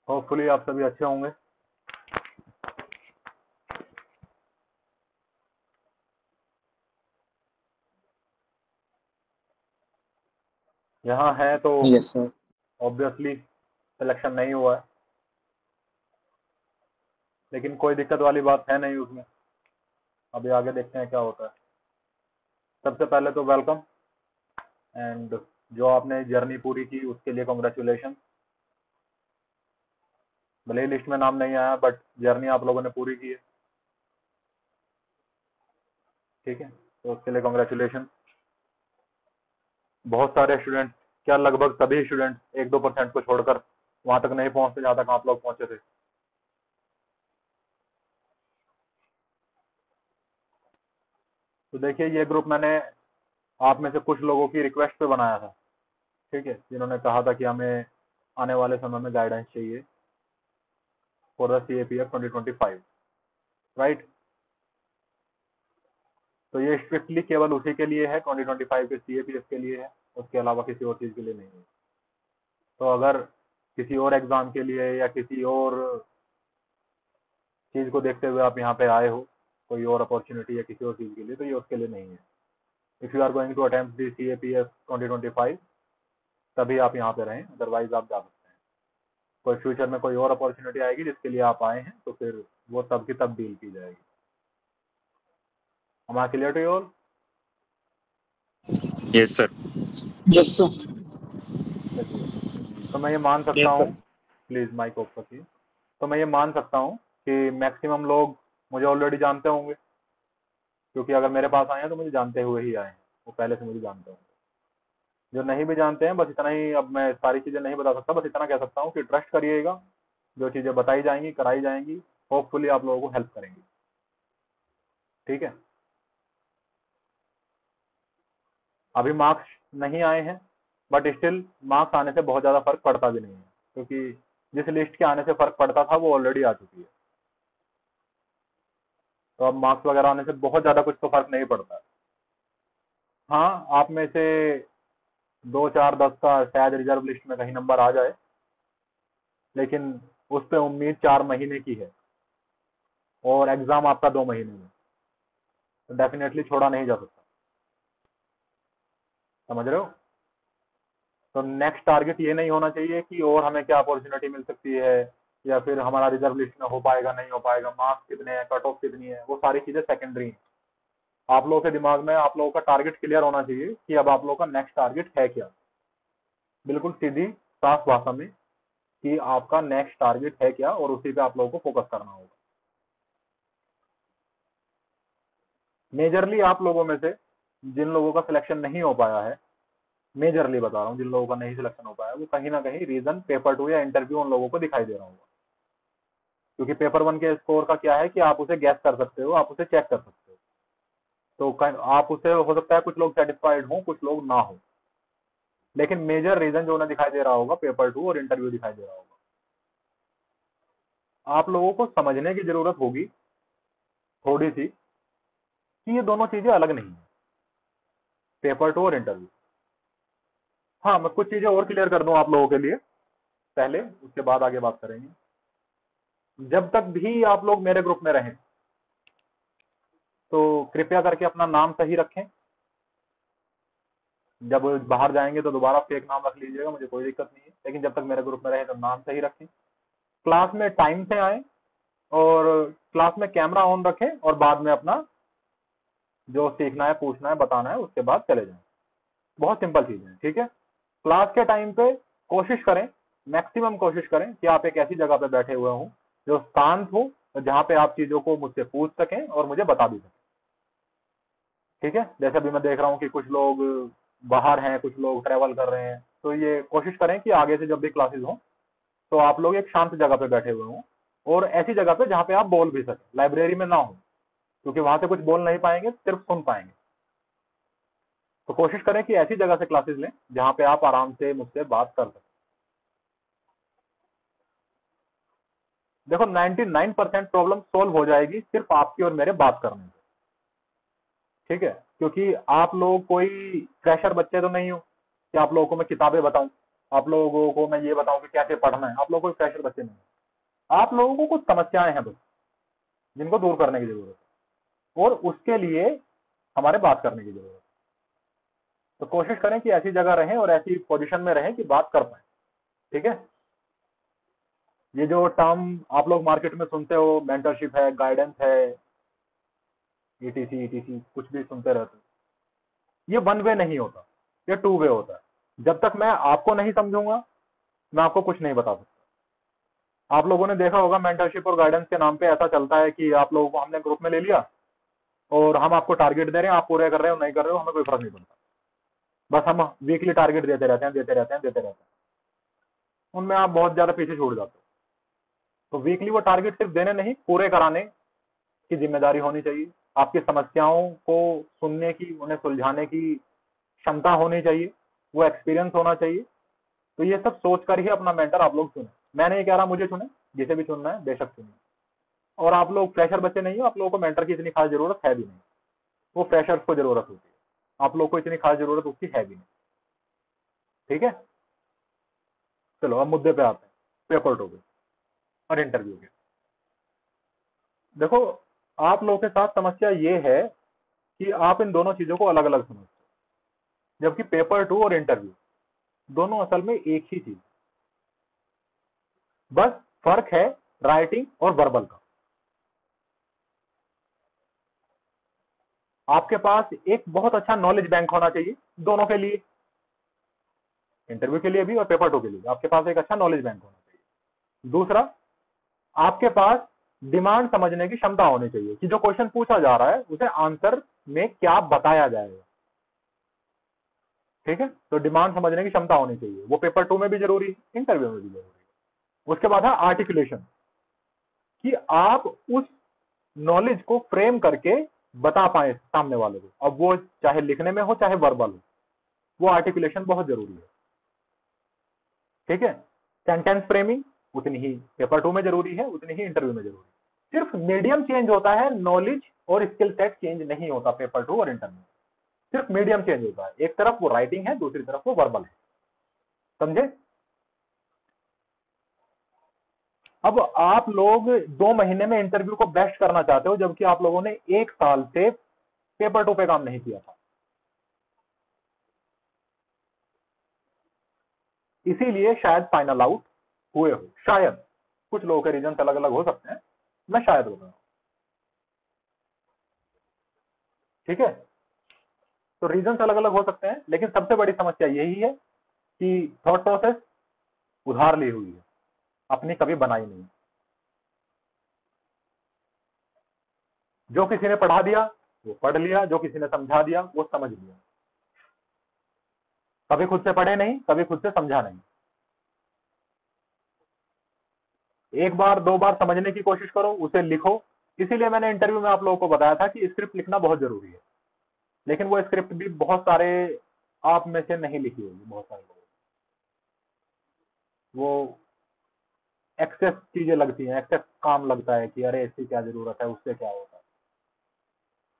Hopefully आप सभी अच्छे होंगे। यहाँ है तो यस सर। ऑब्वियसली सिलेक्शन नहीं हुआ है, लेकिन कोई दिक्कत वाली बात है नहीं उसमें। अभी आगे देखते हैं क्या होता है। सबसे पहले तो वेलकम, एंड जो आपने जर्नी पूरी की उसके लिए कॉन्ग्रेचुलेशन। भले ही लिस्ट में नाम नहीं आया, बट जर्नी आप लोगों ने पूरी की है, ठीक है, तो उसके लिए कॉन्ग्रेचुलेशन। बहुत सारे स्टूडेंट, क्या लगभग सभी स्टूडेंट 1-2% को छोड़कर वहां तक नहीं पहुंचते जहां तक आप लोग पहुंचे थे। तो देखिए, ये ग्रुप मैंने आप में से कुछ लोगों की रिक्वेस्ट पे बनाया था, ठीक है, जिन्होंने कहा था कि हमें आने वाले समय में गाइडेंस चाहिए फॉर द CAPF 2025, राइट। तो ये स्ट्रिक्टली केवल उसी के लिए है, 2025 के CAPF के लिए है, उसके अलावा किसी और चीज के लिए नहीं है। तो अगर किसी और एग्जाम के लिए या किसी और चीज को देखते हुए आप यहाँ पे आए हो, कोई और अपॉर्चुनिटी या किसी और चीज के लिए, तो ये उसके लिए नहीं है। If you are going to attempt the CAPF 2025, तभी आप यहाँ पे रहें, अदरवाइज आप जा सकते हैं। कोई फ्यूचर में कोई और अपॉर्चुनिटी आएगी जिसके लिए आप आए हैं, तो फिर वो तब की तब डील की जाएगी। Am I clear to you all? Yes sir. Yes sir. चलिए, तो मैं ये मान सकता यस हूँ, सर। प्लीज माइक ऑफ रखिए। तो मैं ये मान सकता हूँ कि मैक्सिमम लोग मुझे ऑलरेडी जानते होंगे, क्योंकि अगर मेरे पास आए हैं तो मुझे जानते हुए ही आए हैं, वो पहले से मुझे जानते होंगे। जो नहीं भी जानते हैं, बस इतना ही, अब मैं सारी चीजें नहीं बता सकता, बस इतना कह सकता हूँ कि ट्रस्ट करिएगा, जो चीजें बताई जाएंगी कराई जाएंगी, होपफुली आप लोगों को हेल्प करेंगी, ठीक है। अभी मार्क्स नहीं आए हैं, बट स्टिल मार्क्स आने से बहुत ज्यादा फर्क पड़ता भी नहीं है, क्योंकि जिस लिस्ट के आने से फर्क पड़ता था वो ऑलरेडी आ चुकी है। तो अब मार्क्स वगैरह आने से बहुत ज्यादा कुछ तो फर्क नहीं पड़ता है। हाँ, आप में से 2, 4, 10 का शायद रिजर्व लिस्ट में कहीं नंबर आ जाए, लेकिन उस पे उम्मीद 4 महीने की है, और एग्जाम आपका 2 महीने में, तो डेफिनेटली छोड़ा नहीं जा सकता। समझ रहे हो? तो नेक्स्ट टारगेट ये नहीं होना चाहिए कि और हमें क्या अपॉर्चुनिटी मिल सकती है, या फिर हमारा रिजर्व लिस्ट में हो पाएगा नहीं हो पाएगा, मार्क्स कितने हैं, कट ऑफ कितनी है, वो सारी चीजें सेकेंडरी हैं। आप लोगों के दिमाग में आप लोगों का टारगेट क्लियर होना चाहिए कि अब आप लोगों का नेक्स्ट टारगेट है क्या। बिल्कुल सीधी साफ भाषा में, कि आपका नेक्स्ट टारगेट है क्या, और उसी पे आप लोगों को फोकस करना होगा। मेजरली आप लोगों में से जिन लोगों का सिलेक्शन नहीं हो पाया है, मेजरली बता रहा हूँ, जिन लोगों का नहीं सिलेक्शन हो पाया, वो कहीं ना कहीं रीजन पेपर 2 या इंटरव्यू उन लोगों को दिखाई दे रहा होगा। क्योंकि पेपर 1 के स्कोर का क्या है कि आप उसे गैस कर सकते हो, आप उसे चेक कर सकते हो, तो आप उसे, हो सकता है कुछ लोग सेटिस्फाइड हो, कुछ लोग ना हो, लेकिन मेजर रीजन जो उन्हें दिखाई दे रहा होगा, पेपर 2 और इंटरव्यू दिखाई दे रहा होगा। आप लोगों को समझने की जरूरत होगी थोड़ी सी, कि ये दोनों चीजें अलग नहीं है, पेपर 2 और इंटरव्यू। हाँ, मैं कुछ चीजें और क्लियर कर दूं आप लोगों के लिए पहले, उसके बाद आगे बात करेंगे। जब तक भी आप लोग मेरे ग्रुप में रहें, तो कृपया करके अपना नाम सही रखें। जब बाहर जाएंगे तो दोबारा फेक नाम रख लीजिएगा, मुझे कोई दिक्कत नहीं है, लेकिन जब तक मेरे ग्रुप में रहे तो नाम सही रखें। क्लास में टाइम से आए, और क्लास में कैमरा ऑन रखें, और बाद में अपना जो सीखना है, पूछना है, बताना है, उसके बाद चले जाएं। बहुत सिंपल चीज है, ठीक है। क्लास के टाइम पे कोशिश करें, मैक्सिमम कोशिश करें कि आप एक ऐसी जगह पे बैठे हुए हों जो शांत हो, जहां पे आप चीजों को मुझसे पूछ सकें और मुझे बता भी सकें, ठीक है। जैसे अभी मैं देख रहा हूँ कि कुछ लोग बाहर हैं, कुछ लोग ट्रेवल कर रहे हैं, तो ये कोशिश करें कि आगे से जब भी क्लासेस हो, तो आप लोग एक शांत जगह पे बैठे हुए हों, और ऐसी जगह पे जहाँ पे आप बोल भी सकें, लाइब्रेरी में ना हो, क्योंकि वहां से कुछ बोल नहीं पाएंगे, सिर्फ सुन पाएंगे। तो कोशिश करें कि ऐसी जगह से क्लासेस लें जहां पे आप आराम से मुझसे बात कर सकें। देखो, 99% प्रॉब्लम सोल्व हो जाएगी सिर्फ आपकी और मेरे बात करने से, ठीक है। क्योंकि आप लोग कोई फ्रेशर बच्चे तो नहीं हो कि आप लोगों को मैं किताबें बताऊं। आप लोगों को मैं ये बताऊं कि कैसे पढ़ना है, आप लोगों को फ्रेशर बच्चे नहीं हैं। आप लोगों को कुछ समस्याएं हैं बस, जिनको दूर करने की जरूरत है, और उसके लिए हमारे बात करने की जरूरत है। तो कोशिश करें कि ऐसी जगह रहें और ऐसी पोजीशन में रहें कि बात कर पाए। ठीक है, ये जो टर्म आप लोग मार्केट में सुनते हो, मेंटरशिप है, गाइडेंस है, ईटीसी ईटीसी कुछ भी सुनते रहते हो, ये वन वे नहीं होता, ये टू वे होता है। जब तक मैं आपको नहीं समझूंगा, मैं आपको कुछ नहीं बता सकता। आप लोगों ने देखा होगा मेंटरशिप और गाइडेंस के नाम पे ऐसा चलता है कि आप लोगों को हमने ग्रुप में ले लिया और हम आपको टारगेट दे रहे हैं, आप पूरे कर रहे हो नहीं कर रहे हो, हमें कोई फर्क नहीं पड़ता। बस हम वीकली टारगेट देते रहते हैं, देते रहते हैं, देते रहते हैं। उनमें आप बहुत ज्यादा पीछे छूट जाते हो। तो वीकली वो टारगेट सिर्फ देने नहीं, पूरे कराने की जिम्मेदारी होनी चाहिए। आपकी समस्याओं को सुनने की, उन्हें सुलझाने की क्षमता होनी चाहिए, वो एक्सपीरियंस होना चाहिए। तो ये सब सोच कर ही अपना मेंटर आप लोग चुने। मैं नहीं कह रहा मुझे चुने, जिसे भी चुनना है बेशक चुने। और आप लोग फ्रेशर बच्चे नहीं हो, आप लोगों को मेंटर की इतनी खास जरूरत है भी नहीं, वो फ्रेशर्स को जरूरत होती है, आप लोग को इतनी खास जरूरत उसकी है भी नहीं। ठीक है, चलो अब मुद्दे पे आते हैं, पेपर टू पे और इंटरव्यू के। देखो, आप लोगों के साथ समस्या ये है कि आप इन दोनों चीजों को अलग अलग समझते हो, जबकि पेपर टू और इंटरव्यू दोनों असल में एक ही चीज, बस फर्क है राइटिंग और वर्बल का। आपके पास एक बहुत अच्छा नॉलेज बैंक होना चाहिए दोनों के लिए, इंटरव्यू के लिए भी और पेपर टू के लिए। आपके पास एक अच्छा नॉलेज बैंक होना चाहिए। दूसरा, आपके पास डिमांड समझने की क्षमता होनी चाहिए कि जो क्वेश्चन पूछा जा रहा है उसे आंसर में क्या बताया जाएगा। ठीक है, तो डिमांड समझने की क्षमता होनी चाहिए, वो पेपर टू में भी जरूरी है, इंटरव्यू में भी जरूरी है। उसके बाद है आर्टिकुलेशन, कि आप उस नॉलेज को फ्रेम करके बता पाए सामने वाले को, अब वो चाहे लिखने में हो चाहे वर्बल हो, वो आर्टिकुलेशन बहुत जरूरी है। ठीक है, सेंटेंस फ्रेमिंग उतनी ही पेपर टू में जरूरी है, उतनी ही इंटरव्यू में जरूरी है। सिर्फ मीडियम चेंज होता है, नॉलेज और स्किल सेट चेंज नहीं होता पेपर टू और इंटरव्यू में, सिर्फ मीडियम चेंज होता है। एक तरफ वो राइटिंग है, दूसरी तरफ वो वर्बल है। समझे? अब आप लोग 2 महीने में इंटरव्यू को बेस्ट करना चाहते हो, जबकि आप लोगों ने 1 साल से पेपर टू पे काम नहीं किया था। इसीलिए शायद फाइनल आउट हुए हो, शायद। कुछ लोगों के रीजन अलग अलग हो सकते हैं, मैं शायद बोल रहा हूं। ठीक है, तो रीजन अलग अलग हो सकते हैं, लेकिन सबसे बड़ी समस्या यही है कि थॉट प्रोसेस उधार ली हुई है, अपनी कभी बनाई नहीं। जो किसी ने पढ़ा दिया वो पढ़ लिया, जो किसी ने समझा दिया वो समझ लिया, कभी खुद से पढ़े नहीं, कभी खुद से समझा नहीं। एक बार 2 बार समझने की कोशिश करो, उसे लिखो। इसीलिए मैंने इंटरव्यू में आप लोगों को बताया था कि स्क्रिप्ट लिखना बहुत जरूरी है, लेकिन वो स्क्रिप्ट भी बहुत सारे आप में से नहीं लिखी होगी, बहुत सारे लोगों, वो एक्सेस चीजें लगती हैं, एक्सेस काम लगता है कि अरे इसकी क्या जरूरत है, उससे क्या होता है।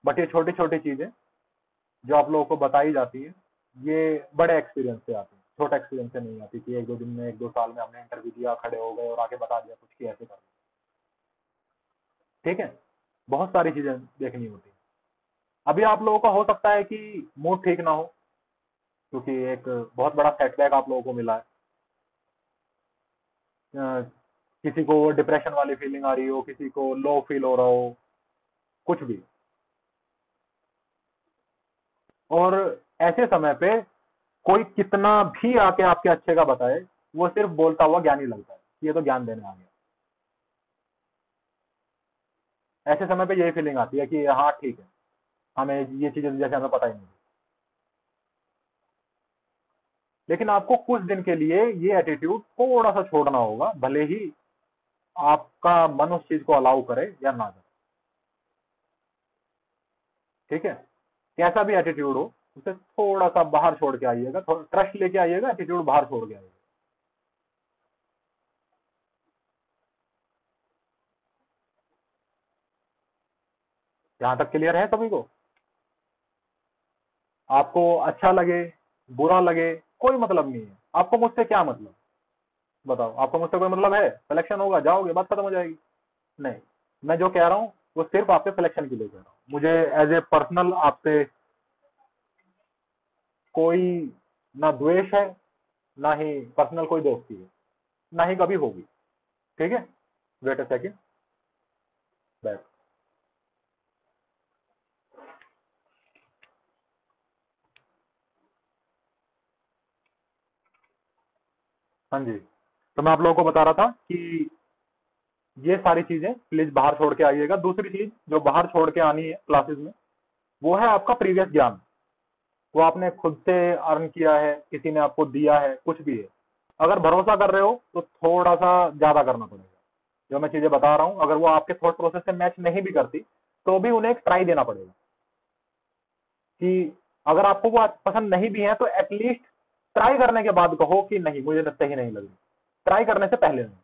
बट ये छोटी छोटी चीजें जो आप लोगों को बताई जाती है, ये बड़े एक्सपीरियंस से आती है, छोटा एक्सपीरियंस से नहीं आती कि 1-2 दिन में, 1-2 साल में हमने इंटरव्यू दिया, खड़े हो गए और आके बता दिया कुछ कि ऐसे कर। ठीक है, बहुत सारी चीजें देखनी होती है। अभी आप लोगों का हो सकता है कि मूड ठीक ना हो, क्योंकि एक बहुत बड़ा सेटबैक आप लोगों को मिला है। किसी को डिप्रेशन वाली फीलिंग आ रही हो, किसी को लो फील हो रहा हो, कुछ भी। और ऐसे समय पे कोई कितना भी आके आपके अच्छे का बताए, वो सिर्फ बोलता हुआ ज्ञानी लगता है, ये तो ज्ञान देने आ गया। ऐसे समय पे यही फीलिंग आती है कि हाँ ठीक है, हमें ये चीजें जैसे हमें पता ही नहीं। लेकिन आपको कुछ दिन के लिए ये एटीट्यूड थोड़ा सा छोड़ना होगा, भले ही आपका मन उस चीज को अलाउ करे या ना करे। ठीक है, कैसा भी एटीट्यूड हो, उसे थोड़ा सा बाहर छोड़ के आइएगा, थोड़ा ट्रस्ट लेके आइएगा, एटीट्यूड बाहर छोड़ के आइएगा। यहां तक क्लियर है सभी को? आपको अच्छा लगे बुरा लगे कोई मतलब नहीं है, आपको मुझसे क्या मतलब, बताओ, आपको मुझसे कोई मतलब है? सिलेक्शन होगा, जाओगे, बात खत्म हो जाएगी। नहीं, मैं जो कह रहा हूँ वो सिर्फ आपके सिलेक्शन के लिए कह रहा हूँ। मुझे एज ए पर्सनल आपसे कोई ना द्वेष है, ना ही पर्सनल कोई दोस्ती है, ना ही कभी होगी। ठीक है, वेट अ सेकंड, बैक। हाँ जी, तो मैं आप लोगों को बता रहा था कि ये सारी चीजें प्लीज बाहर छोड़ के आइएगा। दूसरी चीज जो बाहर छोड़ के आनी है क्लासेस में, वो है आपका प्रीवियस ज्ञान। वो आपने खुद से अर्न किया है, किसी ने आपको दिया है, कुछ भी है। अगर भरोसा कर रहे हो तो थोड़ा सा ज्यादा करना पड़ेगा। जो मैं चीजें बता रहा हूँ, अगर वो आपके थॉट प्रोसेस से मैच नहीं भी करती, तो भी उन्हें एक ट्राई देना पड़ेगा। कि अगर आपको वो पसंद नहीं भी है तो एटलीस्ट ट्राई करने के बाद कहो कि नहीं, मुझे सही नहीं लग रही। ट्राई करने से पहले नहीं।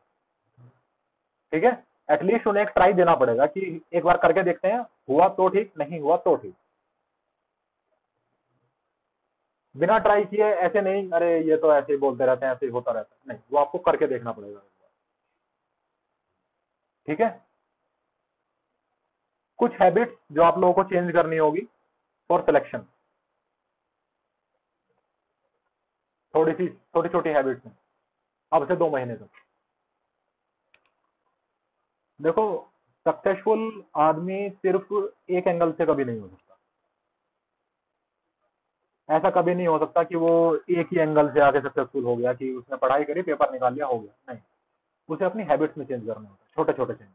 ठीक है, एटलीस्ट उन्हें एक ट्राई देना पड़ेगा कि एक बार करके देखते हैं, हुआ तो ठीक, नहीं हुआ तो ठीक। बिना ट्राई किए ऐसे नहीं, अरे ये तो ऐसे ही बोलते रहते हैं, ऐसे ही होता रहता है, नहीं, वो आपको करके देखना पड़ेगा। ठीक है, कुछ हैबिट्स जो आप लोगों को चेंज करनी होगी फॉर सिलेक्शन। थोड़ी सी छोटी छोटी हैबिट्स हैं, अब से 2 महीने तक। देखो, सक्सेसफुल आदमी सिर्फ एक एंगल से कभी नहीं हो सकता। ऐसा कभी नहीं हो सकता कि वो एक ही एंगल से आके सक्सेसफुल हो गया, कि उसने पढ़ाई करी, पेपर निकाल लिया, हो गया। नहीं, उसे अपनी हैबिट्स में चेंज करना होता है, छोटे छोटे चेंज।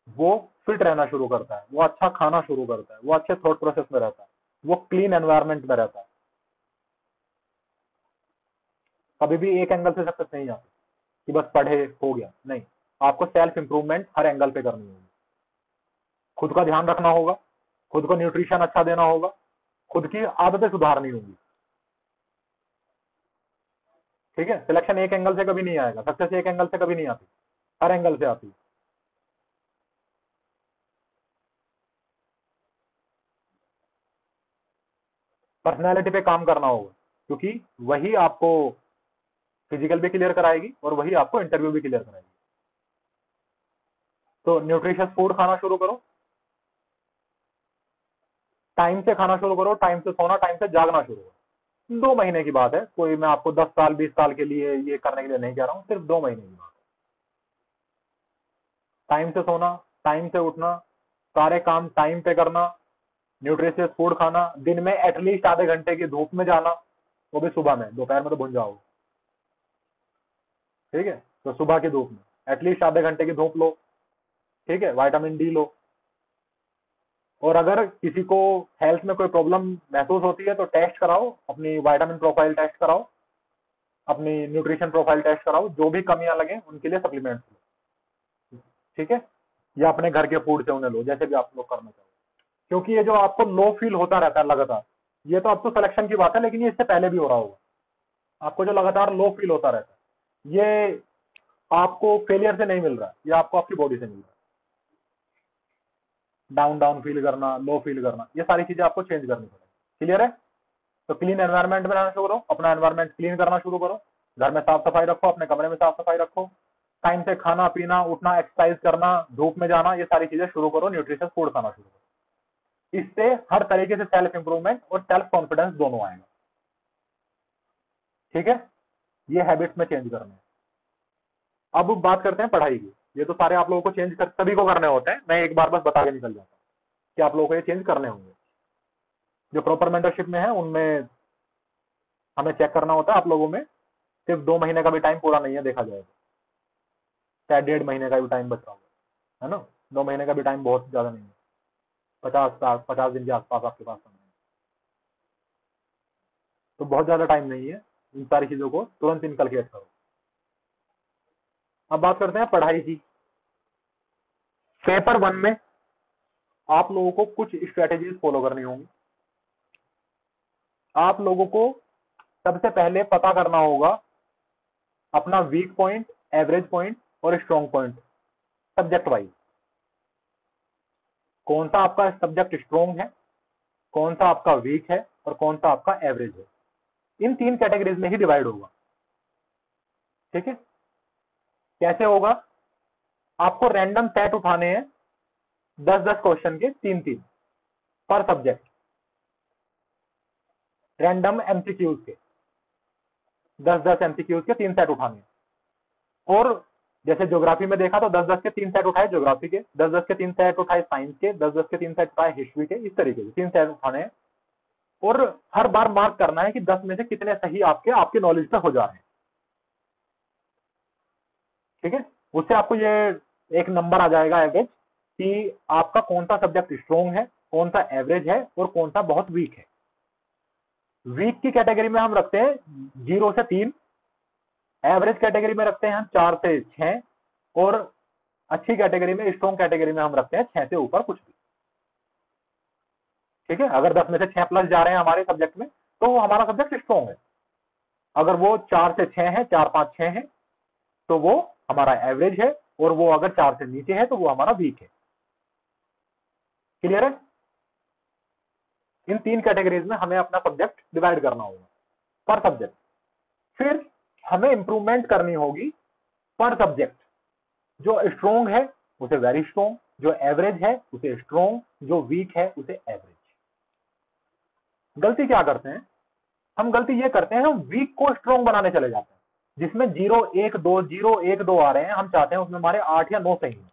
वो फिट रहना शुरू करता है, वो अच्छा खाना शुरू करता है, वो अच्छे थॉट प्रोसेस में रहता है, वो क्लीन एनवायरनमेंट में रहता है। कभी भी एक एंगल से सक्सेस नहीं आती कि बस पढ़े हो गया, नहीं। आपको सेल्फ इंप्रूवमेंट हर एंगल पे करनी होगी। खुद का ध्यान रखना होगा, खुद को न्यूट्रिशन अच्छा देना होगा, खुद की आदतें सुधारनी होगी। ठीक है, सिलेक्शन एक एंगल से कभी नहीं आएगा, सक्सेस एक एंगल से कभी नहीं आती, हर एंगल से आती है। पर्सनैलिटी पे काम करना होगा, क्योंकि वही आपको फिजिकल भी क्लियर कराएगी और वही आपको इंटरव्यू भी क्लियर कराएगी। तो न्यूट्रिशियस फूड खाना शुरू करो, टाइम से खाना शुरू करो, टाइम से सोना, टाइम से जागना शुरू करो। 2 महीने की बात है, कोई मैं आपको 10 साल 20 साल के लिए ये करने के लिए नहीं कह रहा हूँ, सिर्फ 2 महीने की बात है। टाइम से सोना, टाइम से उठना, सारे काम टाइम पे करना, न्यूट्रिशियस फूड खाना, दिन में एटलीस्ट आधे घंटे की धूप में जाना, वो भी सुबह में, दोपहर में तो भूल जाओ। ठीक है, तो सुबह की धूप में एटलीस्ट आधे घंटे की धूप लो। ठीक है, विटामिन डी लो। और अगर किसी को हेल्थ में कोई प्रॉब्लम महसूस होती है तो टेस्ट कराओ, अपनी विटामिन प्रोफाइल टेस्ट कराओ, अपनी न्यूट्रिशन प्रोफाइल टेस्ट कराओ, जो भी कमियां लगे उनके लिए सप्लीमेंट्स लो। ठीक है, या अपने घर के फूड से उन्हें लो, जैसे भी आप लोग करना चाहो। क्योंकि ये जो आपको लो फील होता रहता है लगातार, ये तो अब तो सिलेक्शन की बात है, लेकिन ये इससे पहले भी हो रहा होगा। आपको जो लगातार लो फील होता रहता है, ये आपको फेलियर से नहीं मिल रहा है, ये आपको आपकी बॉडी से मिल रहा है। डाउन डाउन फील करना, लो फील करना, ये सारी चीजें आपको चेंज करनी पड़ेगी। क्लियर है? तो क्लीन एनवायरनमेंट में रहना शुरू करो, अपना एनवायरनमेंट क्लीन करना शुरू करो, घर में साफ सफाई रखो, अपने कमरे में साफ सफाई रखो, टाइम से खाना पीना, उठना, एक्सरसाइज करना, धूप में जाना, ये सारी चीजें शुरू करो, न्यूट्रिशियस फूड खाना शुरू करो। इससे हर तरीके से सेल्फ इंप्रूवमेंट और सेल्फ कॉन्फिडेंस दोनों आएगा। ठीक है, ये हैबिट्स में चेंज करने हैं। अब बात करते हैं पढ़ाई की। ये तो सारे आप लोगों को चेंज कर, सभी को करने होते हैं, मैं एक बार बस बता के निकल जाता हूँ कि आप लोगों को ये चेंज करने होंगे। जो प्रॉपर मेंटरशिप में है उनमें हमें चेक करना होता है आप लोगों में सिर्फ 2 महीने का भी टाइम पूरा नहीं है, देखा जाएगा, शायद 1.5 महीने का भी टाइम बच रहा होगा, है ना। 2 महीने का भी टाइम बहुत ज्यादा नहीं है, 50 दिन के आसपास आपके पास समय है, तो बहुत ज्यादा टाइम नहीं है। इन सारी चीजों को तुरंत इनकलकेट करो। अब बात करते हैं पढ़ाई की। पेपर 1 में आप लोगों को कुछ स्ट्रेटेजीज फॉलो करनी होंगी। आप लोगों को सबसे पहले पता करना होगा अपना वीक पॉइंट, एवरेज पॉइंट और स्ट्रॉन्ग पॉइंट सब्जेक्ट वाइज। कौन सा आपका सब्जेक्ट स्ट्रॉन्ग है, कौन सा आपका वीक है, और कौन सा आपका एवरेज है। इन 3 कैटेगरीज में ही डिवाइड होगा। ठीक है, कैसे होगा? आपको रैंडम सेट उठाने हैं 10-10 क्वेश्चन के 3-3 पर सब्जेक्ट, रैंडम एमसीक्यूज के 10-10 एमसीक्यूज के 3 सेट उठाने हैं। और जैसे ज्योग्राफी में देखा तो 10-10 के 3 सेट उठाए ज्योग्राफी के, 10-10 के 3 सेट उठाए साइंस के, 10-10 के 3 सेट उठाए हिस्ट्री के, इस तरीके से 3 सेट उठाने हैं। और हर बार मार्क करना है कि 10 में से कितने सही आपके नॉलेज पे हो जा रहे हैं। ठीक है, उससे आपको ये एक नंबर आ जाएगा एवरेज कि आपका कौन सा सब्जेक्ट स्ट्रॉन्ग है, कौन सा एवरेज है और कौन सा बहुत वीक है। वीक की कैटेगरी में हम रखते हैं 0 से 3, एवरेज कैटेगरी में रखते हैं हम 4 से 6 और अच्छी कैटेगरी में, स्ट्रॉन्ग कैटेगरी में हम रखते हैं 6 से ऊपर कुछ भी। ठीक है, अगर 10 में से 6 प्लस जा रहे हैं हमारे सब्जेक्ट में तो वो हमारा सब्जेक्ट स्ट्रॉन्ग है। अगर वो 4 से 6 है, 4, 5, 6 है तो वो हमारा एवरेज है, और वो अगर 4 से नीचे है तो वो हमारा वीक है। क्लियर है? इन 3 कैटेगरीज में हमें अपना सब्जेक्ट डिवाइड करना होगा पर सब्जेक्ट। फिर हमें इंप्रूवमेंट करनी होगी पर सब्जेक्ट। जो स्ट्रॉन्ग है उसे वेरी स्ट्रॉन्ग, जो एवरेज है उसे स्ट्रॉन्ग, जो वीक है उसे एवरेज। गलती क्या करते हैं हम? गलती ये करते हैं हम वीक को स्ट्रॉन्ग बनाने चले जाते हैं, जिसमें 0, 1, 2, 0, 1, 2 आ रहे हैं, हम चाहते हैं उसमें हमारे 8 या 9 सही हैं।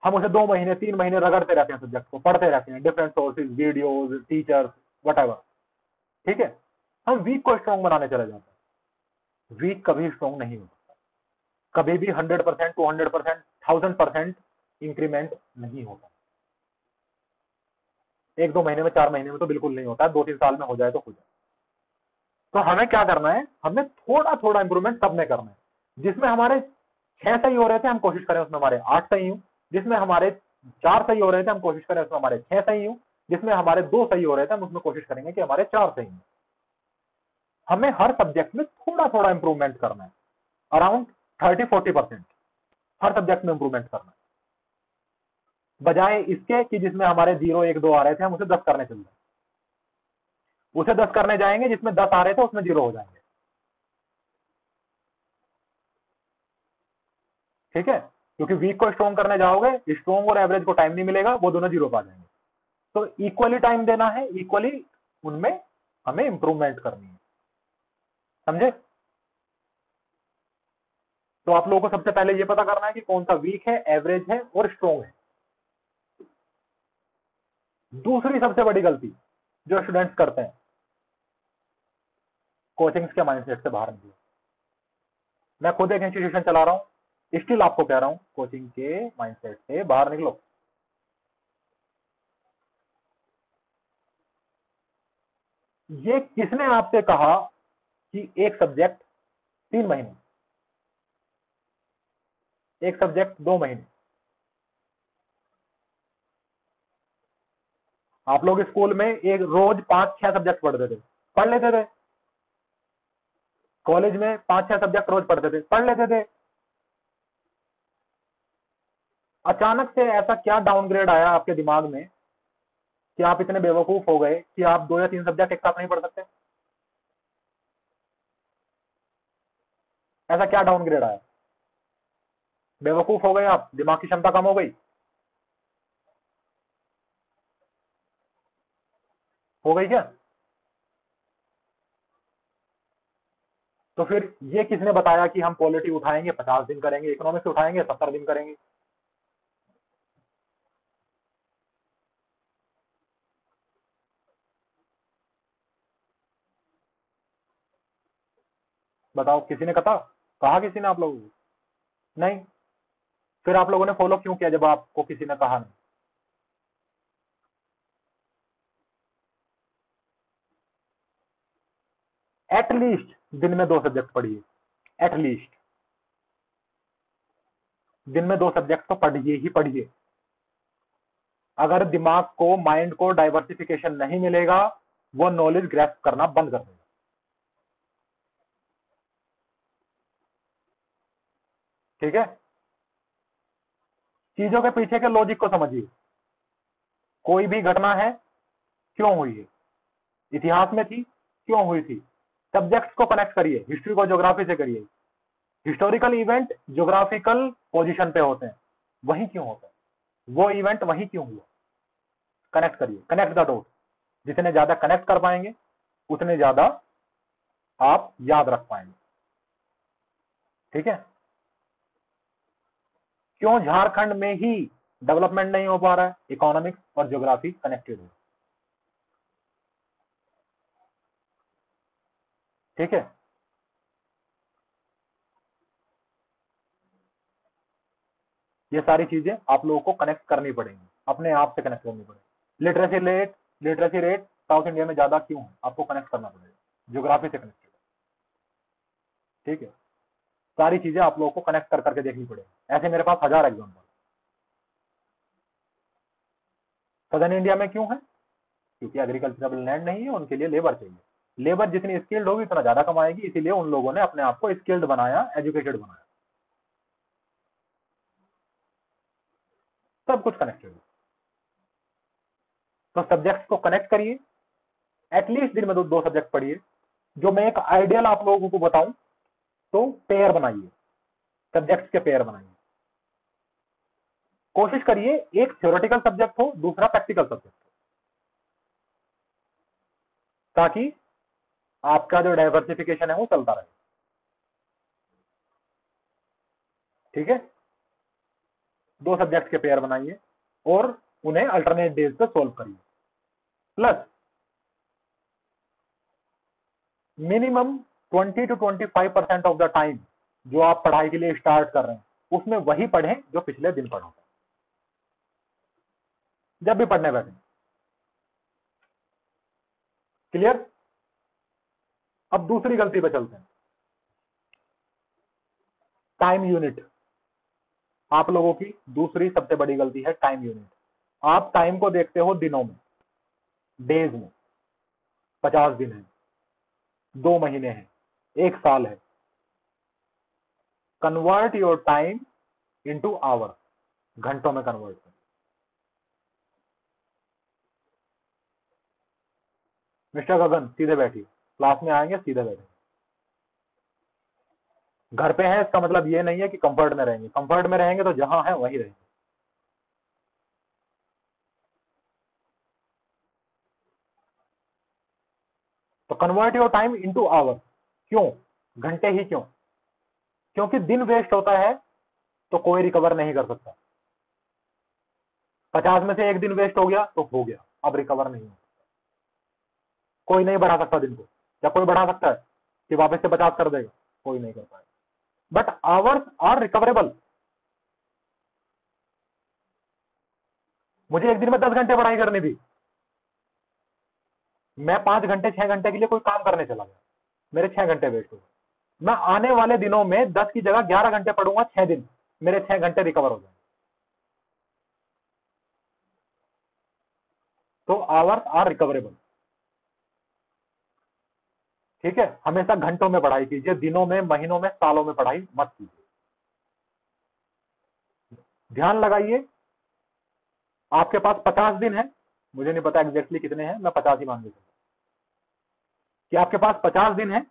हम उसे 2 महीने 3 महीने रगड़ते रहते हैं, सब्जेक्ट को पढ़ते रहते हैं, different sources, videos, teachers, whatever. ठीक है, हम वीक को स्ट्रॉन्ग बनाने चले जाते हैं। वीक कभी स्ट्रॉन्ग नहीं हो सकता, कभी भी 100%, 200%, 1000% इंक्रीमेंट नहीं होता। 1-2 महीने में, 4 महीने में तो बिल्कुल नहीं होता है, 2-3 साल में हो जाए तो हो जाए। तो हमें क्या करना है? हमें थोड़ा थोड़ा इंप्रूवमेंट सब में करना है। जिसमें हमारे 6 सही हो रहे थे हम कोशिश करें उसमें हमारे 8 सही हो, जिसमें हमारे 4 सही हो रहे थे हम कोशिश करें उसमें हमारे 6 सही हो, जिसमें हमारे 2 सही हो रहे थे हम उसमें कोशिश करेंगे कि हमारे 4 सही हो। हमें हर सब्जेक्ट में थोड़ा थोड़ा इंप्रूवमेंट करना है, अराउंड 30-40% हर सब्जेक्ट में इंप्रूवमेंट करना है, बजाय इसके कि जिसमें हमारे 0, 1, 2 आ रहे थे हम उसे 10 करने चल रहे, उसे 10 करने जाएंगे, जिसमें 10 आ रहे थे उसमें 0 हो जाएंगे। ठीक है, क्योंकि वीक को स्ट्रॉन्ग करने जाओगे, स्ट्रॉन्ग और एवरेज को टाइम नहीं मिलेगा, वो दोनों 0 पा जाएंगे। तो इक्वली टाइम देना है, इक्वली उनमें हमें इंप्रूवमेंट करनी है। समझे? तो आप लोगों को सबसे पहले ये पता करना है कि कौन सा वीक है, एवरेज है और स्ट्रॉन्ग है। दूसरी सबसे बड़ी गलती जो स्टूडेंट्स करते हैं, कोचिंग्स के माइंडसेट से बाहर निकलो। मैं खुद एक इंस्टीट्यूशन चला रहा हूं, स्टिल आपको कह रहा हूं, कोचिंग के माइंडसेट से बाहर निकलो। ये किसने आपसे कहा कि एक सब्जेक्ट 3 महीने, एक सब्जेक्ट 2 महीने? आप लोग स्कूल में एक रोज 5-6 सब्जेक्ट पढ़ते थे, पढ़ लेते थे। कॉलेज में 5-6 सब्जेक्ट रोज पढ़ते थे, पढ़ लेते थे। अचानक से ऐसा क्या डाउनग्रेड आया आपके दिमाग में कि आप इतने बेवकूफ हो गए कि आप 2 या 3 सब्जेक्ट एक साथ नहीं पढ़ सकते? ऐसा क्या डाउनग्रेड आया? बेवकूफ हो गए आप? दिमाग की क्षमता कम हो गई? हो गई क्या? तो फिर ये किसने बताया कि हम पॉलिटी उठाएंगे 50 दिन करेंगे, इकोनॉमिक्स उठाएंगे 70 दिन करेंगे? बताओ, किसी ने कहा किसी ने आप लोगों को? नहीं। फिर आप लोगों ने फॉलो क्यों किया जब आपको किसी ने कहा नहीं? एटलीस्ट दिन में 2 सब्जेक्ट पढ़िए, एटलीस्ट दिन में 2 सब्जेक्ट तो पढ़िए ही पढ़िए। अगर दिमाग को, माइंड को डाइवर्सिफिकेशन नहीं मिलेगा, वो नॉलेज ग्रैस्प करना बंद कर देगा। ठीक है, चीजों के पीछे के लॉजिक को समझिए। कोई भी घटना है, क्यों हुई है? इतिहास में थी, क्यों हुई थी? सब्जेक्ट्स को कनेक्ट करिए, हिस्ट्री को ज्योग्राफी से करिए। हिस्टोरिकल इवेंट ज्योग्राफिकल पोजीशन पे होते हैं, वही क्यों होता है? वो इवेंट वही क्यों हुआ? कनेक्ट करिए, कनेक्ट द डॉट। जितने ज्यादा कनेक्ट कर पाएंगे उतने ज्यादा आप याद रख पाएंगे। ठीक है? क्यों झारखंड में ही डेवलपमेंट नहीं हो पा रहा है? इकोनॉमिक्स और ज्योग्राफी कनेक्टेड है। ठीक है? ये सारी चीजें आप लोगों को कनेक्ट करनी पड़ेंगी, अपने आप से कनेक्ट करनी पड़ेगी। लिटरेसी रेट साउथ इंडिया में ज्यादा क्यों है? आपको कनेक्ट करना पड़ेगा, ज्योग्राफी से कनेक्टेड। ठीक है? सारी चीजें आप लोगों को कनेक्ट कर करके देखनी पड़ेगी। ऐसे मेरे पास 1000 एग्जाम्पल। सदर्न इंडिया में क्यों है? क्योंकि एग्रीकल्चरल लैंड नहीं है, उनके लिए लेबर चाहिए। लेबर जितनी स्किल्ड होगी उतना ज्यादा कमाएगी, इसीलिए उन लोगों ने अपने आप को स्किल्ड बनाया, एजुकेटेड बनाया। सब कुछ कनेक्टेड है। तो सब्जेक्ट्स को कनेक्ट करिए, एटलीस्ट दिन में दो सब्जेक्ट पढ़िए। जो मैं एक आइडियल आप लोगों को बताऊं तो पेयर बनाइए, सब्जेक्ट्स के पेयर बनाइए। कोशिश करिए एक थ्योरेटिकल सब्जेक्ट हो, दूसरा प्रैक्टिकल सब्जेक्ट हो, ताकि आपका जो डाइवर्सिफिकेशन है वो चलता रहे। ठीक है? दो सब्जेक्ट के पेयर बनाइए और उन्हें अल्टरनेट डेज पे सोल्व करिए। Plus minimum 20 to 25% of the time जो आप पढ़ाई के लिए स्टार्ट कर रहे हैं उसमें वही पढ़ें जो पिछले दिन पढ़ा था, जब भी पढ़ने बैठे। क्लियर? अब दूसरी गलती पे चलते हैं, टाइम यूनिट। आप लोगों की दूसरी सबसे बड़ी गलती है टाइम यूनिट। आप टाइम को देखते हो दिनों में, डेज में। 50 दिन है, 2 महीने हैं, 1 साल है। Convert your time into hour, घंटों में कन्वर्ट करें। मिस्टर गगन सीधे बैठिए, क्लास में आएंगे सीधे बैठे। घर पे हैं इसका मतलब ये नहीं है कि कंफर्ट में रहेंगे, कंफर्ट में रहेंगे तो जहां है वहीं रहेंगे। तो convert your time into hour. क्यों? घंटे ही क्यों? क्योंकि दिन वेस्ट होता है तो कोई रिकवर नहीं कर सकता। 50 में से 1 दिन वेस्ट हो गया तो हो गया, अब रिकवर नहीं हो। कोई नहीं बढ़ा सकता दिन को, या कोई बढ़ा सकता है कि वापस से 50 कर देगा? कोई नहीं कर पाएगा। But hours are recoverable. मुझे एक दिन में 10 घंटे पढ़ाई करनी थी, मैं 5 घंटे 6 घंटे के लिए कोई काम करने चला गया, मेरे 6 घंटे वेस्ट हो गए। मैं आने वाले दिनों में 10 की जगह 11 घंटे पढ़ूंगा, 6 दिन, मेरे 6 घंटे रिकवर हो जाएंगे। तो आवर्स आर रिकवरेबल। ठीक है? हमेशा घंटों में पढ़ाई कीजिए, दिनों में, महीनों में, सालों में पढ़ाई मत कीजिए। ध्यान लगाइए, आपके पास 50 दिन है, मुझे नहीं पता एग्जैक्टली कितने हैं, मैं 50 ही मान के चलता कि आपके पास 50 दिन है।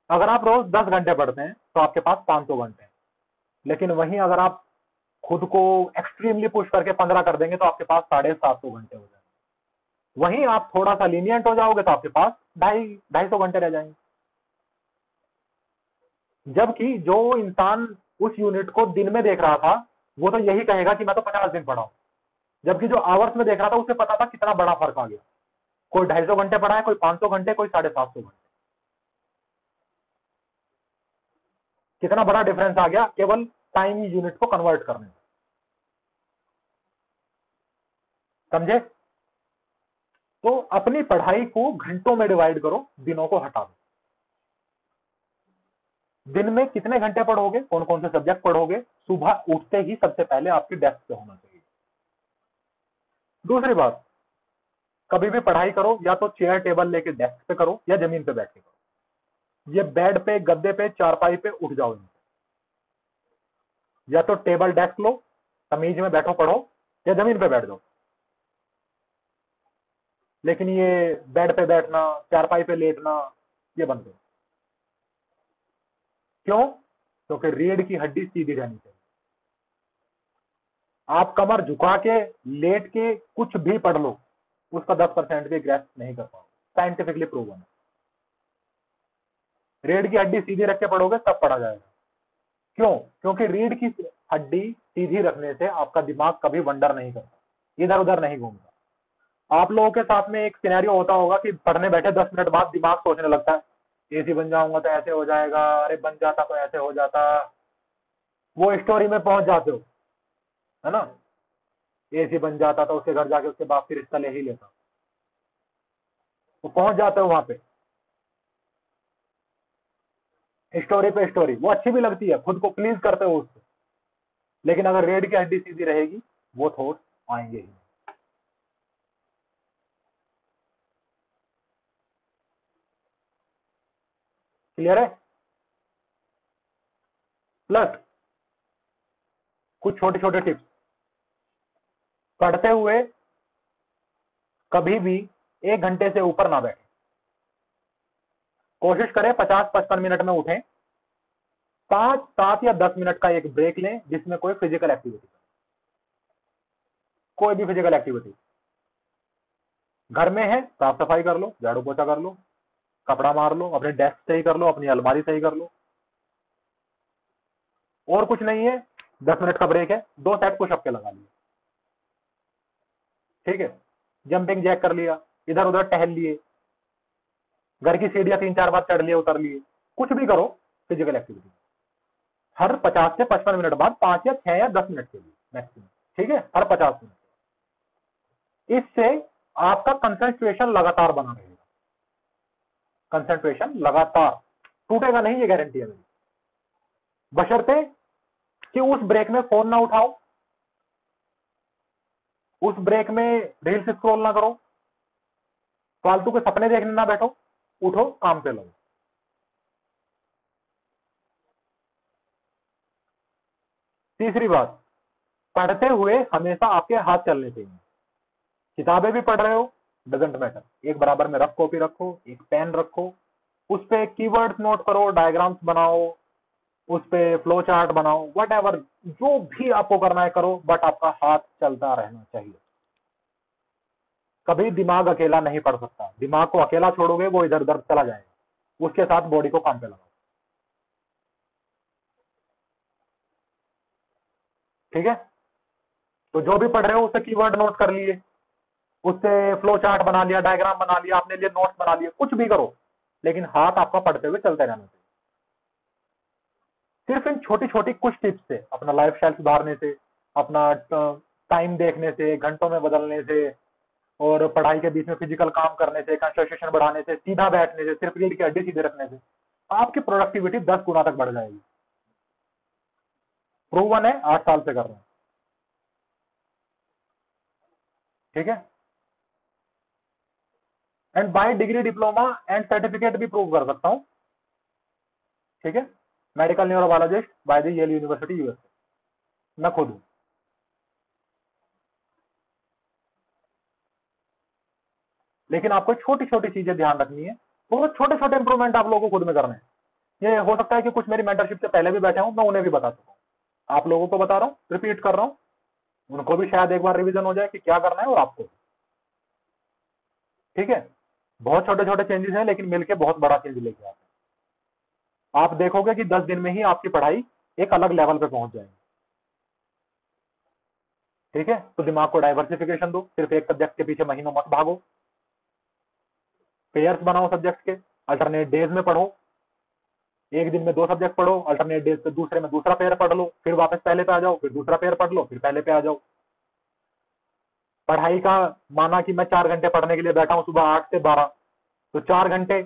अगर आप रोज 10 घंटे पढ़ते हैं तो आपके पास 500 घंटे हैं। लेकिन वहीं अगर आप खुद को एक्सट्रीमली पुश करके 15 कर देंगे तो आपके पास 750 घंटे हो जाएंगे। वहीं आप थोड़ा सा लीनियंट हो जाओगे तो आपके पास 250 घंटे रह जाएंगे। जबकि जो इंसान उस यूनिट को दिन में देख रहा था वो तो यही कहेगा कि मैं तो 50 दिन पढ़ा हूं, जबकि जो आवर्स में देख रहा था उसे पता था कितना बड़ा फर्क आ गया। कोई 250 घंटे पढ़ा है, कोई 500 घंटे, कोई 750 घंटे। कितना बड़ा डिफरेंस आ गया केवल टाइम यूनिट को कन्वर्ट करने में। समझे? तो अपनी पढ़ाई को घंटों में डिवाइड करो, दिनों को हटा दो। दिन में कितने घंटे पढ़ोगे, कौन कौन से सब्जेक्ट पढ़ोगे, सुबह उठते ही सबसे पहले आपकी डेस्क पे होना चाहिए। दूसरी बात, कभी भी पढ़ाई करो या तो चेयर टेबल लेके डेस्क पे करो या जमीन पे बैठ के करो। ये बेड पे, गद्दे पे, चारपाई पे उठ जाओ, या तो टेबल डेस्क लो, तमीज में बैठो पढ़ो, या जमीन पे बैठ जाओ। लेकिन ये बेड पे बैठना, चारपाई पे लेटना, ये बंद करो। क्यों? क्योंकि रीढ़ की हड्डी सीधी रहनी चाहिए। आप कमर झुका के लेट के कुछ भी पढ़ लो, उसका 10% भी ग्रेस्प नहीं कर पाओगे, साइंटिफिकली प्रूवन है। रीढ़ की हड्डी सीधी रख के पढ़ोगे तब पढ़ा जाएगा। क्यों? क्योंकि रीढ़ की हड्डी सीधी रखने से आपका दिमाग कभी वंडर नहीं करता, इधर उधर नहीं घूमता। आप लोगों के साथ में एक सिनेरियो होता होगा कि पढ़ने बैठे 10 मिनट बाद दिमाग सोचने लगता है, एसी बन जाऊंगा तो ऐसे हो जाएगा, अरे बन जाता तो ऐसे हो जाता। वो स्टोरी में पहुंच जाते हो, है ना? एसी बन जाता तो उसके घर जाके उसके बाप की रिश्ता ले ही लेता। वो पहुंच जाते हो वहां पे, स्टोरी पे स्टोरी, वो अच्छी भी लगती है, खुद को प्लीज करते हो उससे। लेकिन अगर रीढ़ की हड्डी सीधी रहेगी, वो थॉट आएंगे ही। क्लियर है? प्लस कुछ छोटे छोटे टिप्स, पढ़ते हुए कभी भी 1 घंटे से ऊपर ना बैठे। कोशिश करें 50-55 मिनट में उठें, 5, 7 या 10 मिनट का एक ब्रेक लें जिसमें कोई फिजिकल एक्टिविटी, कोई भी फिजिकल एक्टिविटी। घर में है, साफ सफाई कर लो, झाड़ू पोछा कर लो, कपड़ा मार लो, अपने डेस्क सही कर लो, अपनी अलमारी सही कर लो, और कुछ नहीं है। 10 मिनट का ब्रेक है, 2 सेट पुशअप के लगा लिए, ठीक है? जंपिंग जैक कर लिया, इधर उधर टहल लिए, घर की सीढ़ियां 3-4 बार चढ़ लिए, उतर लिए, कुछ भी करो फिजिकल एक्टिविटी। हर 50 से 55 मिनट बाद 5 या 6 या 10 मिनट के लिए मैक्सिमम, ठीक है? हर 50 मिनट। इससे आपका कंसंट्रेशन लगातार बना रहेगा, कंसंट्रेशन लगातार टूटेगा नहीं, ये गारंटी है मेरी। बशर्ते कि उस ब्रेक में फोन ना उठाओ, उस ब्रेक में रील्स स्क्रॉल ना करो, फालतू के सपने देखने ना बैठो, उठो काम पे लगो। तीसरी बात, पढ़ते हुए हमेशा आपके हाथ चलने चाहिए। किताबें भी पढ़ रहे हो, डजंट मैटर, एक बराबर में रफ कॉपी रखो, एक पेन रखो, उस पे कीवर्ड्स नोट करो, डायग्राम्स बनाओ, उस पे फ्लो चार्ट बनाओ, वट जो भी आपको करना है करो, बट आपका हाथ चलता रहना चाहिए। कभी दिमाग अकेला नहीं पढ़ सकता, दिमाग को अकेला छोड़ोगे वो इधर उधर चला जाएगा, उसके साथ बॉडी को काम पे लगाओ, ठीक है? तो जो भी पढ़ रहे हो उससे कीवर्ड नोट कर लिए, उससे फ्लो चार्ट बना लिया, डायग्राम बना लिया, अपने लिए नोट्स बना लिए, कुछ भी करो, लेकिन हाथ आपका पढ़ते हुए चलते रहना चाहिए। सिर्फ इन छोटी छोटी कुछ टिप्स से, अपना लाइफ स्टाइल सुधारने से, अपना टाइम देखने से, घंटों में बदलने से, और पढ़ाई के बीच में फिजिकल काम करने से, कंसंट्रेशन बढ़ाने से, सीधा बैठने से, सिर्फ रीढ़ की हड्डी सीधे रखने से आपकी प्रोडक्टिविटी 10 गुना तक बढ़ जाएगी। प्रूवन है, 8 साल से कर रहे हैं, ठीक है? And by degree, diploma and certificate भी प्रूव कर सकता हूं, ठीक है? Medical neurobiologist by the Yale university, USA, मैं खुद हूं। लेकिन आपको छोटी छोटी चीजें ध्यान रखनी है, बहुत छोटे छोटे इंप्रूवमेंट आप लोगों को खुद में करने हैं। ये हो सकता है कि कुछ मेरी मेंटरशिप से पहले भी बैठे हूं, मैं उन्हें भी बता चुका हूं, आप लोगों को बता रहा हूं, रिपीट कर रहा हूं, उनको भी शायद एक बार रिवीजन हो जाए कि क्या करना है, और आपको, ठीक है? बहुत छोटे छोटे चेंजेस हैं, लेकिन मिलके बहुत बड़ा चेंज लेके आते हैं। आप देखोगे कि 10 दिन में ही आपकी पढ़ाई एक अलग लेवल पे पहुंच जाएगी, ठीक है? तो दिमाग को डाइवर्सिफिकेशन दो, सिर्फ एक सब्जेक्ट के पीछे महीनों मत भागो, पेयर्स बनाओ सब्जेक्ट के, अल्टरनेट डेज में पढ़ो, एक दिन में 2 सब्जेक्ट पढ़ो, अल्टरनेट डेज पे दूसरे में दूसरा पेयर पढ़ लो, फिर वापस पहले पे आ जाओ, फिर दूसरा पेयर पढ़ लो, फिर पहले पे आ जाओ। पढ़ाई का माना कि मैं 4 घंटे पढ़ने के लिए बैठा हूं, सुबह 8 से 12, तो 4 घंटे,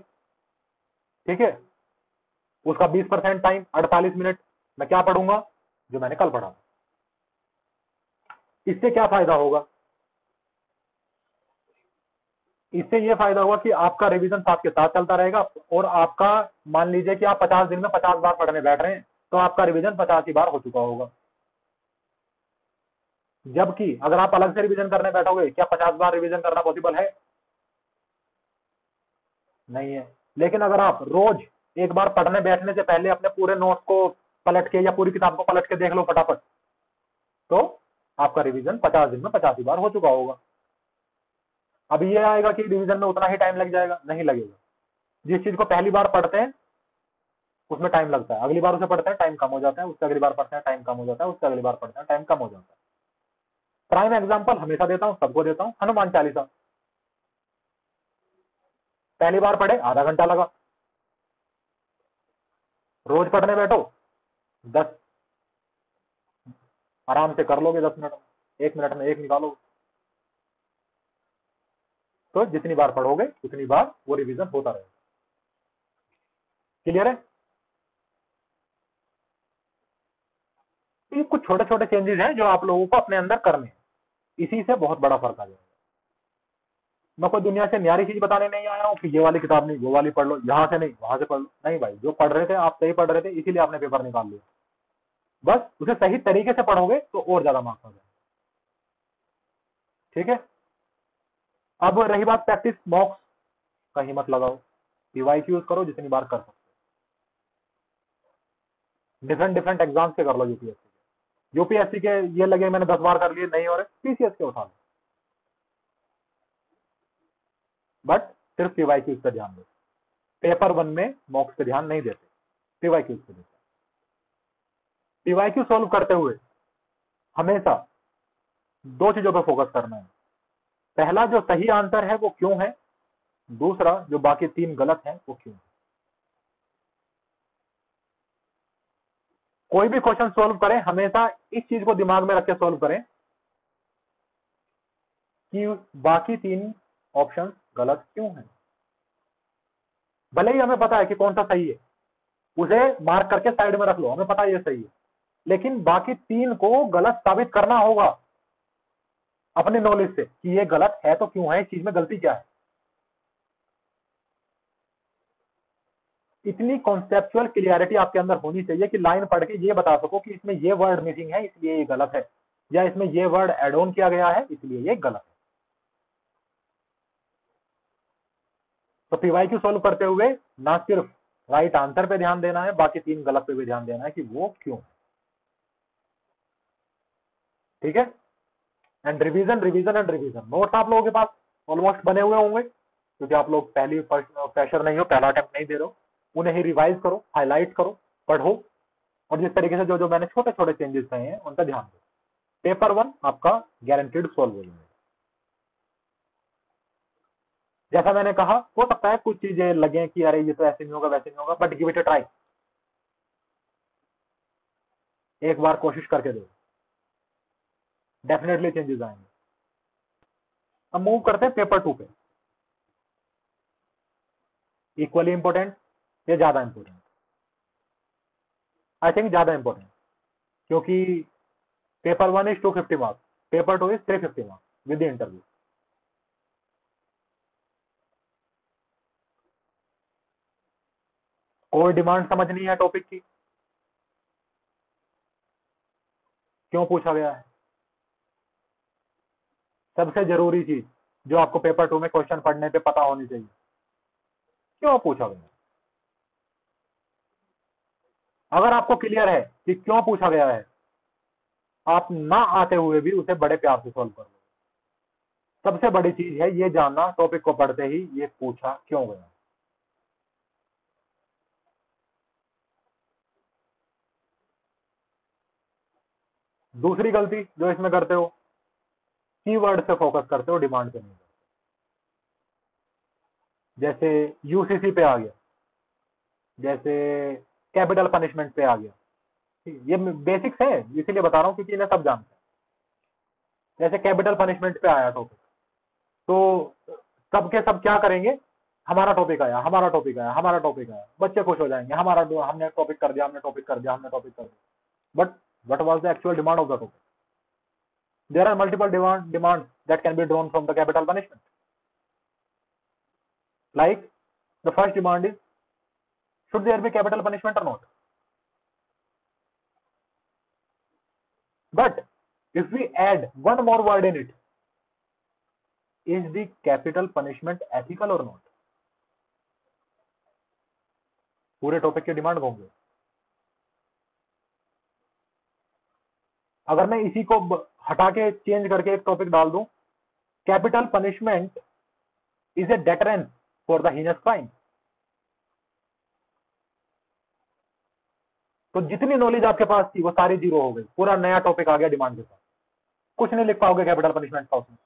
ठीक है? उसका 20% टाइम, 48 मिनट मैं क्या पढ़ूंगा? जो मैंने कल पढ़ा। इससे क्या फायदा होगा? इससे ये फायदा होगा कि आपका रिवीजन साथ के साथ चलता रहेगा, और आपका, मान लीजिए कि आप 50 दिन में 50 बार पढ़ने बैठ रहे हैं, तो आपका रिवीजन 50 ही बार हो चुका होगा। जबकि अगर आप अलग से रिवीजन करने बैठोगे, क्या 50 बार रिवीजन करना पॉसिबल है? नहीं है। लेकिन अगर आप रोज एक बार पढ़ने बैठने से पहले अपने पूरे नोट्स को पलट के या पूरी किताब को पलट के देख लो फटाफट, तो आपका रिवीजन 50 दिन में 50 बार हो चुका होगा। अब ये आएगा कि रिवीजन में उतना ही टाइम लग जाएगा, नहीं लगेगा। जिस चीज को पहली बार पढ़ते हैं उसमें टाइम लगता है, अगली बार उसे पढ़ते हैं टाइम कम हो जाता है, उससे अगली बार पढ़ते हैं टाइम कम हो जाता है, उससे अगली बार पढ़ते हैं टाइम कम हो जाता है। प्राइम एग्जांपल हमेशा देता हूं, सबको देता हूं, हनुमान चालीसा। पहली बार पढ़े आधा घंटा लगा, रोज पढ़ने बैठो 10 आराम से कर लोगे, 10 मिनट में, 1 मिनट में एक निकालो। तो जितनी बार पढ़ोगे उतनी बार वो रिवीजन होता रहेगा। क्लियर है? ये कुछ छोटे छोटे चेंजेस हैं जो आप लोगों को अपने अंदर करने हैं, इसी से बहुत बड़ा फर्क आ जाएगा। मैं कोई दुनिया से न्यारी चीज बताने नहीं आया हूँ कि ये वाली किताब नहीं वो वाली पढ़ लो, यहाँ से नहीं वहां से पढ़ लो, नहीं भाई, जो पढ़ रहे थे आप सही पढ़ रहे थे इसीलिए आपने पेपर निकाल लिया। बस उसे सही तरीके से पढ़ोगे तो और ज्यादा मार्क्स आ जाएंगे। ठीक है, अब रही बात प्रैक्टिस मॉक्स, कहीं मत लगाओ, पीवाईक्यू यूज करो जितनी बार कर सकते हो। डिफरेंट डिफरेंट एग्जाम्स के कर लो, यूपीएससी के ये लगे मैंने 10 बार कर लिए नहीं हो रहे, पीसीएस के उठा लो, बट सिर्फ पीवाईक्यूज पे ध्यान दो। पेपर 1 में मॉक्स पे ध्यान नहीं देते, पीवाईक्यूज पे देते। पीवाईक्यू सॉल्व करते हुए हमेशा दो चीजों पर फोकस करना है। पहला जो सही आंसर है वो क्यों है, दूसरा जो बाकी 3 गलत है वो क्यों है। कोई भी क्वेश्चन सॉल्व करें हमेशा इस चीज को दिमाग में रख के सॉल्व करें कि बाकी 3 ऑप्शन गलत क्यों है। भले ही हमें पता है कि कौन सा सही है, उसे मार्क करके साइड में रख लो, हमें पता है ये सही है, लेकिन बाकी 3 को गलत साबित करना होगा अपने नॉलेज से कि ये गलत है तो क्यों है, इस चीज में गलती क्या है। इतनी कॉन्सेप्चुअल क्लियरिटी आपके अंदर होनी चाहिए कि लाइन पढ़ के ये बता सको कि इसमें ये वर्ड मिसिंग है इसलिए ये गलत है, या इसमें ये वर्ड एड ऑन किया गया है इसलिए ये गलत है। तो पीवाईक्यू सॉल्व करते हुए ना सिर्फ राइट आंसर पे ध्यान देना है, बाकी 3 गलत पे भी ध्यान देना है कि वो क्यों। ठीक है, and revision revision and revision. Notes आप लोगों के पास ऑलमोस्ट बने हुए होंगे क्योंकि आप लोग पहली फ्रेशर नहीं हो, पहला अटेम्प्ट नहीं दे रहे हो। उन्हें ही रिवाइज करो, हाईलाइट करो, पढ़ो, और जिस तरीके से जो जो मैंने छोटे छोटे चेंजेस कहे हैं उन पर ध्यान दो। पेपर 1 आपका गारंटीड सॉल्व हो जाएगा। जैसा मैंने कहा, हो सकता है कुछ चीजें लगे कि अरे ये तो ऐसे नहीं होगा वैसे नहीं होगा, but give it a try, एक बार कोशिश करके दो, डेफिनेटली चेंजेस आएंगे। अब मूव करते हैं पेपर 2 पे। इक्वली इंपॉर्टेंट या ज्यादा इंपॉर्टेंट? आई थिंक ज्यादा इंपॉर्टेंट, क्योंकि paper 1 is 250 marks, paper 2 is 350 marks with the interview. कोई डिमांड समझनी है टॉपिक की, क्यों पूछा गया है, सबसे जरूरी चीज जो आपको पेपर 2 में क्वेश्चन पढ़ने पे पता होनी चाहिए, क्यों पूछा गया है। अगर आपको क्लियर है कि क्यों पूछा गया है, आप ना आते हुए भी उसे बड़े प्यार से सॉल्व कर लो। सबसे बड़ी चीज है ये जानना टॉपिक को पढ़ते ही ये पूछा क्यों गया। दूसरी गलती जो इसमें करते हो, कीवर्ड से फोकस करते हो, डिमांड पे नहीं करते। जैसे यूसीसी पे आ गया, जैसे कैपिटल पनिशमेंट पे आ गया, ये बेसिक्स है इसीलिए बता रहा हूं क्योंकि इन्हें सब जानते हैं। जैसे कैपिटल पनिशमेंट पे आया टॉपिक, तो सबके सब क्या करेंगे, हमारा टॉपिक आया, हमारा टॉपिक आया, हमारा टॉपिक आया, बच्चे खुश हो जाएंगे, हमारा हमने टॉपिक कर दिया, हमने टॉपिक कर दिया, हमने टॉपिक कर दिया। But what was the actual demand of the topic? There are multiple demands that can be drawn from the capital punishment. Like the first demand is, should there be capital punishment or not? But if we add one more word in it, is the capital punishment ethical or not? पूरे topic की demand होंगे। अगर मैं इसी को हटा के change करके एक टॉपिक डाल दूं, capital punishment is a deterrence for the heinous crime, तो जितनी नॉलेज आपके पास थी वो सारी जीरो हो गई, पूरा नया टॉपिक आ गया डिमांड के साथ, कुछ नहीं लिख पाओगे कैपिटल पनिशमेंट का उसमें।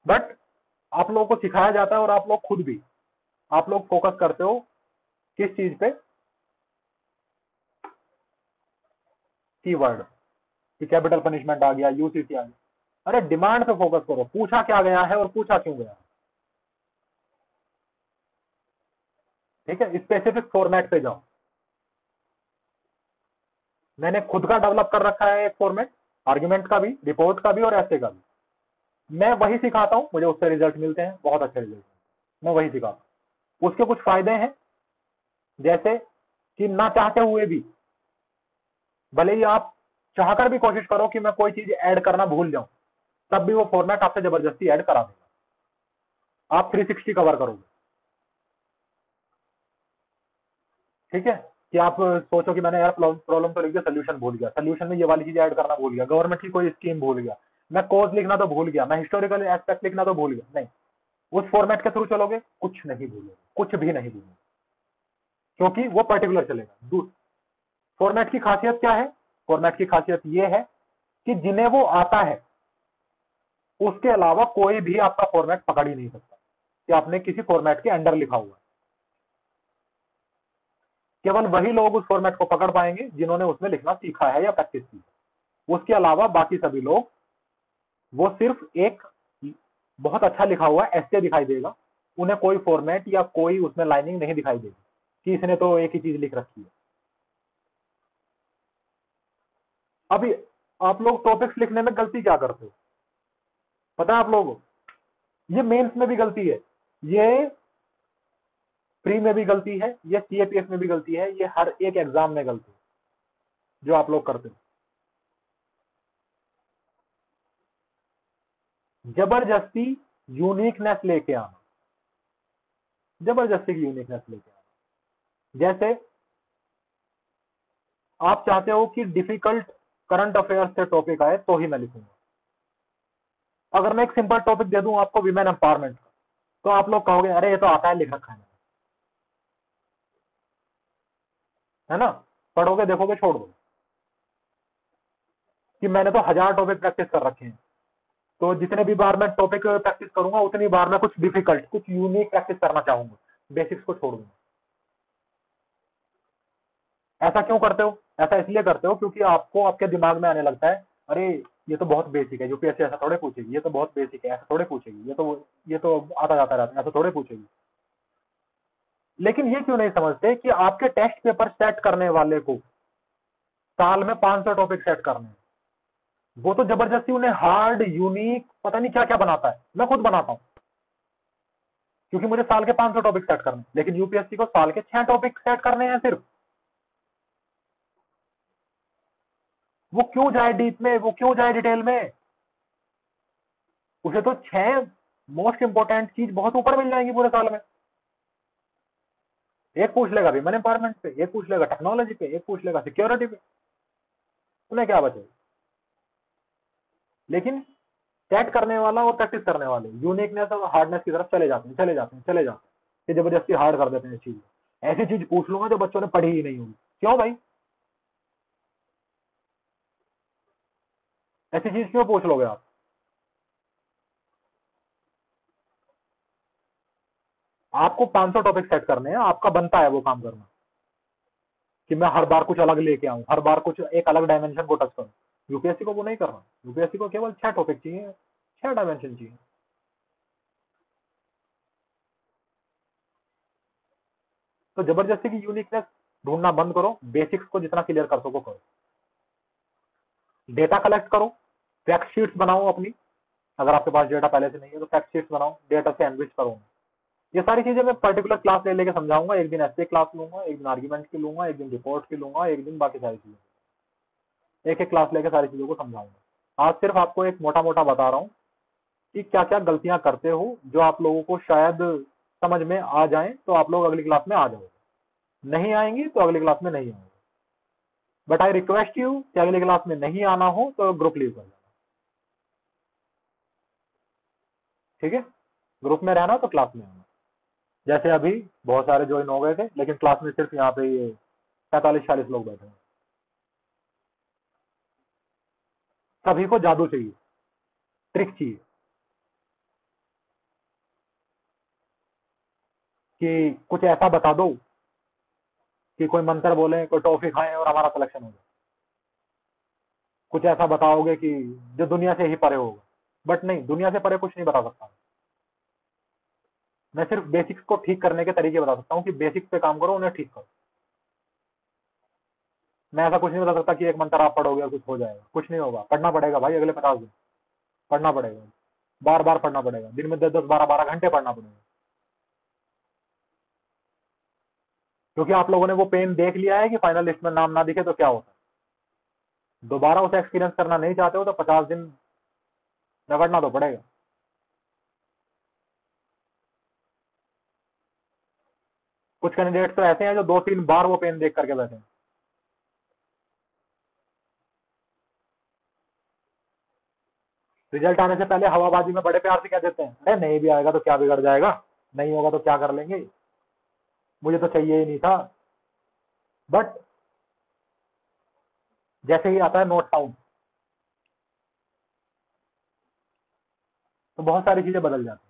बट आप लोगों को सिखाया जाता है और आप लोग खुद भी, आप लोग फोकस करते हो किस चीज पे, कीवर्ड, कि कैपिटल पनिशमेंट आ गया, यूसीसी आ गया। अरे डिमांड पे फोकस करो, पूछा क्या गया है और पूछा क्यों गया, ठीक है, स्पेसिफिक फॉर्मेट पे जाओ। मैंने खुद का डेवलप कर रखा है एक फॉर्मेट, आर्ग्यूमेंट का भी, रिपोर्ट का भी और ऐसे का भी। मैं वही सिखाता हूं, मुझे उससे रिजल्ट मिलते हैं, बहुत अच्छे रिजल्ट, मैं वही सिखाता हूं। उसके कुछ फायदे हैं, जैसे कि ना चाहते हुए भी, भले ही आप चाहकर भी कोशिश करो कि मैं कोई चीज ऐड करना भूल जाऊं, तब भी वो फॉर्मेट आपसे जबरदस्ती ऐड करा देगा, आप 360 कवर करोगे। ठीक है, कि आप सोचो कि मैंने यार प्रॉब्लम तो लिख दिया, सोल्यूशन भूल गया, सोल्यूशन में ये वाली चीज ऐड करना भूल गया, गवर्नमेंट की कोई स्कीम भूल गया, मैं कोज लिखना तो भूल गया, मैं हिस्टोरिकल एस्पेक्ट लिखना तो भूल गया, नहीं, उस फॉर्मेट के थ्रू चलोगे, कुछ नहीं भूलोगे, कुछ भी नहीं भूलोगे, क्योंकि वो पर्टिकुलर चलेगा। फॉर्मेट की खासियत क्या है, फॉर्मेट की खासियत ये है कि जिन्हें वो आता है उसके अलावा कोई भी आपका फॉर्मेट पकड़ ही नहीं सकता कि आपने किसी फॉर्मेट के अंडर लिखा हुआ है। केवल वही लोग उस फॉर्मेट को पकड़ पाएंगे जिन्होंने उसमें लिखना सीखा है या प्रैक्टिस की। उसके अलावा बाकी सभी लोग, वो सिर्फ एक बहुत अच्छा लिखा हुआ एस्से दिखाई देगा, उन्हें कोई फॉर्मेट या कोई उसमें लाइनिंग नहीं दिखाई देगी कि इसने तो एक ही चीज लिख रखी है। अभी आप लोग टॉपिक्स लिखने में गलती क्या करते हो पता है आप लोगों को, ये मेंस में भी गलती है, ये प्री में भी गलती है, ये सीएपीएफ में भी गलती है, ये हर एक एग्जाम में गलती है जो आप लोग करते हो। जबरदस्ती यूनिकनेस लेके आना, जबरदस्ती की यूनिकनेस लेके आना। जैसे आप चाहते हो कि डिफिकल्ट करंट अफेयर्स से टॉपिक आए तो ही मैं लिखूंगा। अगर मैं एक सिंपल टॉपिक दे दूं आपको विमेन एम्पावरमेंट का, तो आप लोग कहोगे अरे ये तो आता है, लिख रखा है ना, पढ़ोगे देखोगे छोड़ दो, कि मैंने तो 1000 टॉपिक प्रैक्टिस कर रखे हैं, तो जितने भी बार मैं टॉपिक प्रैक्टिस करूंगा उतनी बार मैं कुछ डिफिकल्ट, कुछ यूनिक प्रैक्टिस करना चाहूंगा, बेसिक्स को छोड़ दूंगा। ऐसा क्यों करते हो, ऐसा इसलिए करते हो क्योंकि आपको आपके दिमाग में आने लगता है अरे ये तो बहुत बेसिक है, यूपीएससी ऐसा थोड़े पूछेगी, ये तो बहुत बेसिक है, ऐसा थोड़े पूछेगी, ये तो आता जाता रहता है, ऐसा थोड़े पूछेगी। लेकिन ये क्यों नहीं समझते कि आपके टेस्ट पेपर सेट करने वाले को साल में 500 टॉपिक सेट करने हैं, वो तो जबरदस्ती उन्हें हार्ड, यूनिक, पता नहीं क्या क्या बनाता है, मैं खुद बनाता हूं क्योंकि मुझे साल के 500 टॉपिक सेट करने, लेकिन यूपीएससी को साल के 6 टॉपिक सेट करने हैं सिर्फ। वो क्यों जाए डीप में, वो क्यों जाए डिटेल में, उसे तो 6 मोस्ट इंपोर्टेंट चीज बहुत ऊपर मिल जाएंगी पूरे साल में। एक पूछ लेगा विमेन एम्पावरमेंट पे, एक पूछ लेगा टेक्नोलॉजी पे, एक पूछ लेगा सिक्योरिटी पे, उन्हें क्या बचेगा। लेकिन सेट करने वाला और प्रैक्टिस करने वाले यूनिकनेस और हार्डनेस की तरफ चले जाते हैं, चले जाते हैं, चले जाते हैं, कि जबरदस्ती हार्ड कर देते हैं इस चीज को। ऐसी चीज पूछ लूंगा जो बच्चों ने पढ़ी ही नहीं होगी, क्यों भाई, ऐसी चीज क्यों पूछ लोगे आप। आपको 500 टॉपिक सेट करने हैं, आपका बनता है वो काम करना, कि मैं हर बार कुछ अलग लेके आऊं, हर बार कुछ एक अलग डायमेंशन को टच करूं। यूपीएससी को वो नहीं करना, यूपीएससी को केवल 6 टॉपिक चाहिए, 6 डायमेंशन चाहिए। तो जबरदस्ती की यूनिकनेस ढूंढना बंद करो, बेसिक्स को जितना क्लियर कर सको करो, डेटा कलेक्ट करो, फैक्ट शीट्स बनाओ अपनी, अगर आपके पास डेटा पहले से नहीं है तो फैक्ट शीट्स बनाओ, डेटा से एनरिच करो। ये सारी चीजें मैं पर्टिकुलर क्लास ले लेके समझाऊंगा, एक दिन ऐसे क्लास लूंगा, एक दिन आर्ग्यूमेंट की लूंगा, एक दिन रिपोर्ट की लूंगा, एक दिन बाकी सारी चीजें, एक एक क्लास लेके सारी चीजों को समझाऊंगा। आज सिर्फ आपको एक मोटा मोटा बता रहा हूँ कि क्या क्या गलतियां करते हो जो आप लोगों को शायद समझ में आ जाएं तो आप लोग अगली क्लास में आ जाओगे, नहीं आएंगी तो अगली क्लास में नहीं आओगे। बट आई रिक्वेस्ट यू कि अगली क्लास में नहीं आना हो तो ग्रुप लीव कर देना, ठीक है। ग्रुप में रहना तो क्लास में आना। जैसे अभी बहुत सारे ज्वाइन हो गए थे, लेकिन क्लास में सिर्फ यहाँ पे ये 45-40 लोग बैठे हैं। सभी को जादू चाहिए, ट्रिक चाहिए कि कुछ ऐसा बता दो कि कोई मंत्र बोले, कोई टॉफी खाएं और हमारा सिलेक्शन हो जाए। कुछ ऐसा बताओगे कि जो दुनिया से ही परे होगा, बट नहीं, दुनिया से परे कुछ नहीं बता सकता। मैं सिर्फ बेसिक्स को ठीक करने के तरीके बता सकता हूँ कि बेसिक्स पे काम करो, उन्हें ठीक करो। मैं ऐसा कुछ नहीं बता सकता कि एक मंत्र आप पढ़ोगे और कुछ हो जाएगा, कुछ नहीं होगा। पढ़ना पड़ेगा भाई, अगले 50 दिन पढ़ना पड़ेगा, बार बार पढ़ना पड़ेगा, दिन में 10-10, 12-12 घंटे पढ़ना पड़ेगा। क्योंकि आप लोगों ने वो पेन देख लिया है कि फाइनल लिस्ट में नाम ना दिखे तो क्या होता है। दोबारा उसे एक्सपीरियंस करना नहीं चाहते हो तो 50 दिन रगड़ना तो पड़ेगा। कुछ कैंडिडेट तो ऐसे हैं जो 2-3 बार वो पेन देख करके बैठे हैं। रिजल्ट आने से पहले हवाबाजी में बड़े प्यार से कह देते हैं, अरे नहीं भी आएगा तो क्या बिगड़ जाएगा, नहीं होगा तो क्या कर लेंगे, मुझे तो चाहिए ही नहीं था। बट जैसे ही आता है नोट साउंड तो बहुत सारी चीजें बदल जाती हैं।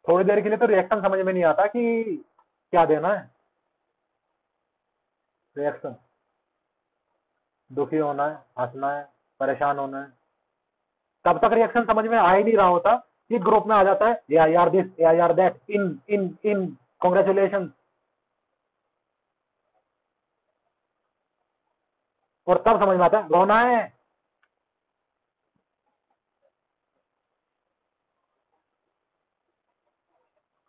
थोड़ी देर के लिए तो रिएक्शन समझ में नहीं आता कि क्या देना है। रिएक्शन, दुखी होना है, हंसना है, परेशान होना है, तब तक रिएक्शन समझ में आ ही नहीं रहा होता कि ग्रुप में आ जाता है या यार दिस या यार that, in in in congratulation, और तब समझ में आता है रोना है।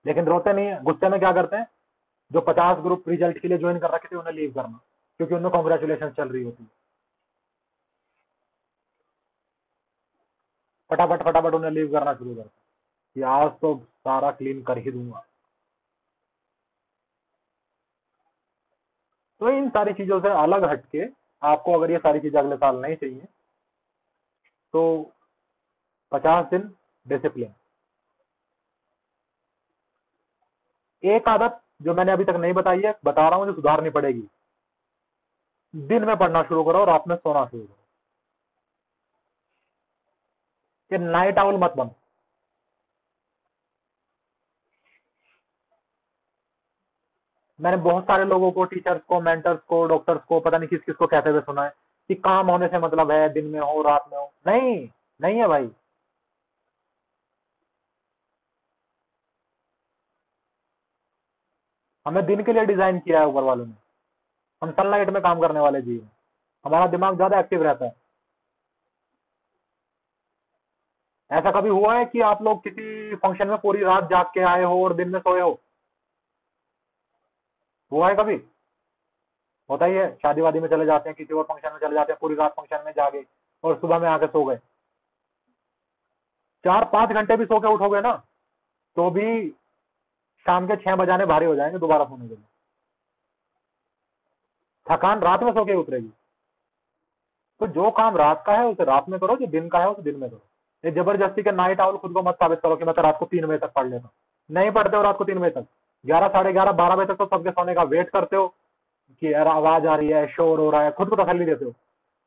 लेकिन रोते नहीं है, गुस्से में क्या करते हैं, जो 50 ग्रुप रिजल्ट के लिए ज्वाइन कर रखे थे उन्हें लीव करना, क्योंकि उनमें कांग्रेचुलेशन चल रही होती है। फटाफट फटाफट उन्हें लीव करना शुरू करते कि आज तो सारा क्लीन कर ही दूंगा। तो इन सारी चीजों से अलग हटके आपको अगर ये सारी चीजें अगले साल नहीं चाहिए तो 50 दिन डिसिप्लिन। एक आदत जो मैंने अभी तक नहीं बताई है, बता रहा हूं, जो सुधारनी पड़ेगी। दिन में पढ़ना शुरू करो और रात में सोना शुरू करो। कि नाइट आउल मत बनो। मैंने बहुत सारे लोगों को, टीचर्स को, मेंटर्स को, डॉक्टर्स को, पता नहीं किस किस को कहते हुए सुना है कि काम होने से मतलब है दिन में हो रात में हो। नहीं, नहीं है भाई। हमें दिन के लिए डिजाइन किया है ऊपर वालों ने। हम सनलाइट में काम करने वाले जीव हैं। हमारा दिमाग ज्यादा एक्टिव रहता है। ऐसा कभी हुआ है कि आप लोग किसी फंक्शन में पूरी रात जाग के आए हो और दिन में सोए हो? हुआ है कभी? होता ही है। शादी वादी में चले जाते हैं, किसी और फंक्शन में चले जाते हैं, पूरी रात फंक्शन में जागे और सुबह में आके सो गए। 4-5 घंटे भी सो के उठोगे ना तो भी शाम के 6 बजाने भारी हो जाएंगे दोबारा सोने के लिए। थकान रात में सो के उतरेगी। तो जो काम रात का है उसे रात में करो, जो दिन का है उसे दिन में करो। ये जबरदस्ती के नाइट आउल खुद को मत साबित करो कि मैं तो रात को 3 बजे तक पढ़ लेता हूँ। नहीं पढ़ते हो रात को 3 बजे तक। 11, 11:30, 12 बजे तक तो सबके सोने का वेट करते हो कि यार आवाज आ रही है, शोर हो रहा है, खुद को तसल्ली देते हो।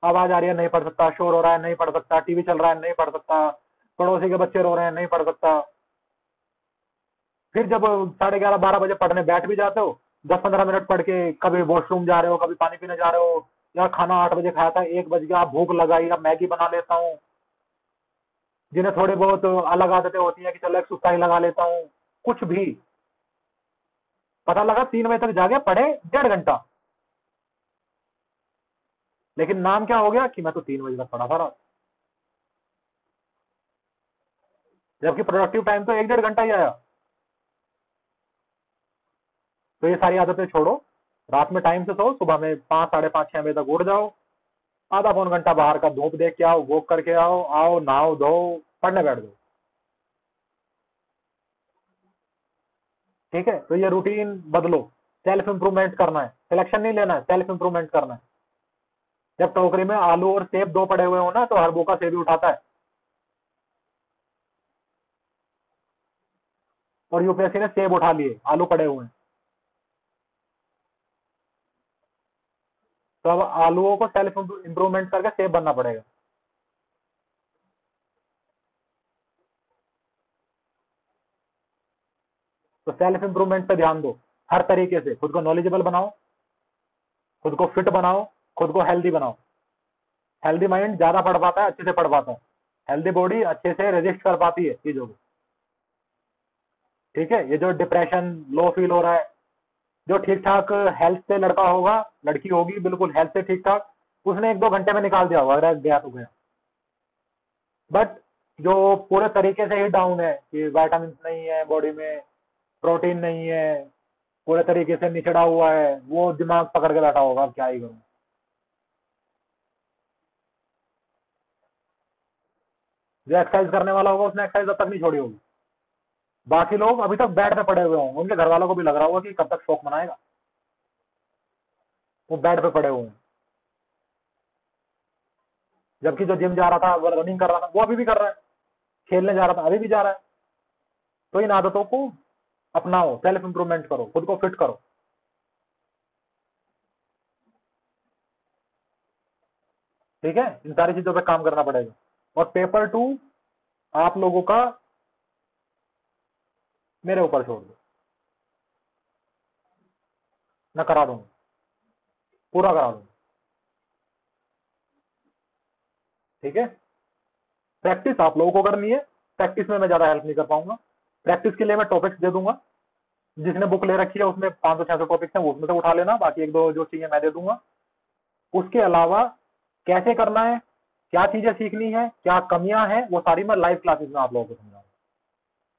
आवाज आ रही है, नहीं पढ़ सकता, शोर हो रहा है, नहीं पढ़ सकता, टीवी चल रहा है, नहीं पढ़ सकता, पड़ोसी के बच्चे रो रहे हैं, नहीं पढ़ सकता। फिर जब 11:30, 12 बजे पढ़ने बैठ भी जाते हो, 10-15 मिनट पढ़ के कभी वॉशरूम जा रहे हो, कभी पानी पीने जा रहे हो, या खाना 8 बजे खाया था, 1 बज गया, भूख लगाई, अब मैगी बना लेता हूँ। जिन्हें थोड़ी बहुत अलग आदतें होती है कि चलो एक सुस्ता ही लगा लेता हूँ, कुछ भी। पता लगा 3 बजे तक जागे, पढ़े 1.5 घंटा, लेकिन नाम क्या हो गया कि मैं तो 3 बजे तक पढ़ा था रात। जबकि प्रोडक्टिव टाइम तो 1-1.5 घंटा ही आया। तो ये सारी आदतें छोड़ो, रात में टाइम से सो, सुबह में 5, 5:30, 6 बजे तक उठ जाओ, आधा पौन घंटा बाहर का धूप देख के आओ, वॉक करके आओ, आओ नहाओ धो, पढ़ने बैठ जाओ। ठीक है, तो ये रूटीन बदलो। सेल्फ इंप्रूवमेंट करना है, सिलेक्शन नहीं लेना है, सेल्फ इंप्रूवमेंट करना है। जब टोकरी में आलू और सेब दो पड़े हुए हो ना, तो हर बोका सेब ही उठाता है। और यूपीएससी ने सेब उठा लिए, आलू पड़े हुए हैं। तो अब आलूओं को सेल्फ इंप्रूवमेंट करके सेब बनना पड़ेगा। तो सेल्फ इंप्रूवमेंट पे ध्यान दो, हर तरीके से खुद को नॉलेजेबल बनाओ, खुद को फिट बनाओ, खुद को हेल्दी बनाओ। हेल्दी माइंड ज्यादा पढ़ पाता है, अच्छे से पढ़ पाता है। हेल्दी बॉडी अच्छे से रेजिस्ट कर पाती है चीजों को। ठीक है, ये जो डिप्रेशन, लो फील हो रहा है, जो ठीक ठाक हेल्थ से लड़का होगा, लड़की होगी बिल्कुल हेल्थ से ठीक ठाक, उसने 1-2 घंटे में निकाल दिया होगा, अगर गया तो गया। बट जो पूरे तरीके से ही डाउन है कि विटामिन नहीं है बॉडी में, प्रोटीन नहीं है, पूरे तरीके से निचड़ा हुआ है, वो दिमाग पकड़ के बैठा होगा, अब क्या ही करूं। जो एक्सरसाइज करने वाला होगा उसने एक्सरसाइज अब तक नहीं छोड़ी होगी। बाकी लोग अभी तक बेड पे पड़े हुए होंगे, उनके घर वालों को भी लग रहा होगा कि कब तक शौक मनाएगा। वो बेड पे पड़े हुए हैं, जबकि जो जिम जा रहा था, वो रनिंग कर रहा था, वो अभी भी कर रहा है। खेलने जा रहा था, अभी भी जा रहा है। तो इन आदतों को अपनाओ, सेल्फ इंप्रूवमेंट करो, खुद को फिट करो। ठीक है, इन सारी चीजों पे काम करना पड़ेगा। और पेपर 2 आप लोगों का मेरे ऊपर छोड़ दो, मैं करा दूंगा, पूरा करा दूंगा। ठीक है, प्रैक्टिस आप लोगों को करनी है। प्रैक्टिस में मैं ज्यादा हेल्प नहीं कर पाऊंगा। प्रैक्टिस के लिए मैं टॉपिक्स दे दूंगा, जिसने बुक ले रखी है उसमें 500-600 टॉपिक्स हैं, वो उसमें से उठा लेना, बाकी 1-2 जो चाहिए मैं दे दूंगा। उसके अलावा कैसे करना है, क्या चीजें सीखनी है, क्या कमियां हैं, वो सारी मैं लाइव क्लासेस में आप लोगों को समझाऊंगा।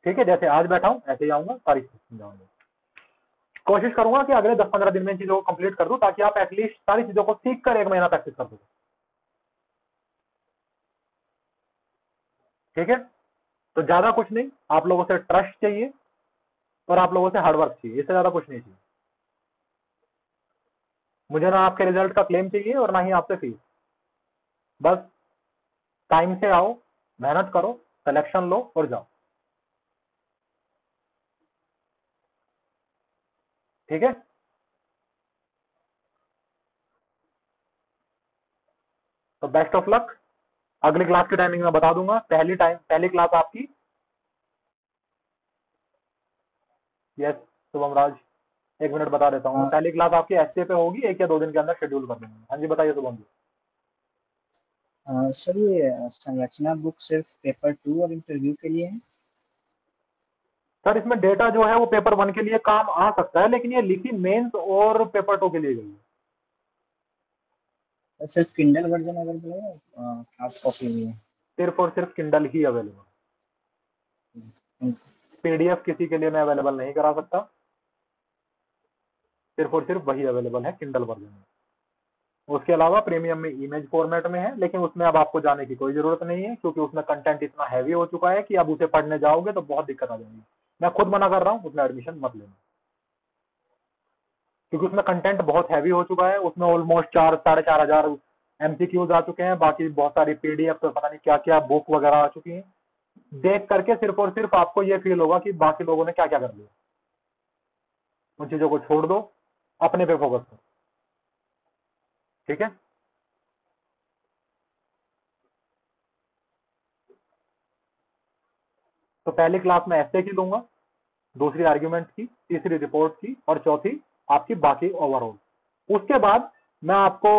ठीक है, जैसे आज बैठा हूँ ऐसे ही आऊंगा, सारी चीज समझाऊंगा। कोशिश करूंगा कि अगले 10-15 दिन में इन चीजों को कंप्लीट कर दूं, ताकि आप एटलीस्ट सारी चीजों को सीख कर 1 महीना प्रैक्टिस कर दो। ठीक है, तो ज्यादा कुछ नहीं, आप लोगों से ट्रस्ट चाहिए और आप लोगों से हार्डवर्क चाहिए, इससे ज्यादा कुछ नहीं चाहिए। मुझे ना आपके रिजल्ट का क्लेम चाहिए और ना ही आपसे फीस। बस टाइम से आओ, मेहनत करो, सिलेक्शन लो और जाओ। ठीक है, तो बेस्ट ऑफ लक। अगली क्लास की टाइमिंग मैं बता दूंगा। पहली क्लास आपकी, यस शुभम राज, 1 मिनट बता देता हूँ। पहली क्लास आपकी एसए पे होगी, 1 या 2 दिन के अंदर शेड्यूल कर दूंगा। हाँ जी, बताइए शुभम जी। सर ये संरचना बुक सिर्फ पेपर 2 और इंटरव्यू के लिए है? सर इसमें डेटा जो है वो पेपर 1 के लिए काम आ सकता है, लेकिन ये लिखी मेंस और पेपर 2 के लिए गई है। सिर्फ किंडल वर्जन अवेलेबल है, हार्ड कॉपी भी है? सिर्फ और सिर्फ किंडल ही अवेलेबल। हम्म, पीडीएफ किसी के लिए मैं अवेलेबल नहीं करा सकता, सिर्फ और सिर्फ वही अवेलेबल है किंडल वर्जन में। उसके अलावा प्रीमियम में इमेज फॉर्मेट में है, लेकिन उसमें अब आपको जाने की कोई जरूरत नहीं है, क्योंकि उसमें कंटेंट इतना हैवी हो चुका है कि अब उसे पढ़ने जाओगे तो बहुत दिक्कत आ जाएगी। मैं खुद मना कर रहा हूँ, उसमें एडमिशन मत लेना, क्योंकि उसमें कंटेंट बहुत हैवी हो चुका है। उसमें ऑलमोस्ट 4-4.5 हजार एमसीक्यूज आ चुके हैं, बाकी बहुत सारी पीडीएफ तो पता नहीं क्या क्या बुक वगैरह आ चुकी हैं। देख करके सिर्फ और सिर्फ आपको ये फील होगा कि बाकी लोगों ने क्या क्या कर लिया। उन चीजों को छोड़ दो, अपने पे फोकस करो। ठीक है, तो पहली क्लास में एस्से की लूंगा, दूसरी आर्ग्यूमेंट की, तीसरी रिपोर्ट की और चौथी आपकी बाकी ओवरऑल। उसके बाद मैं आपको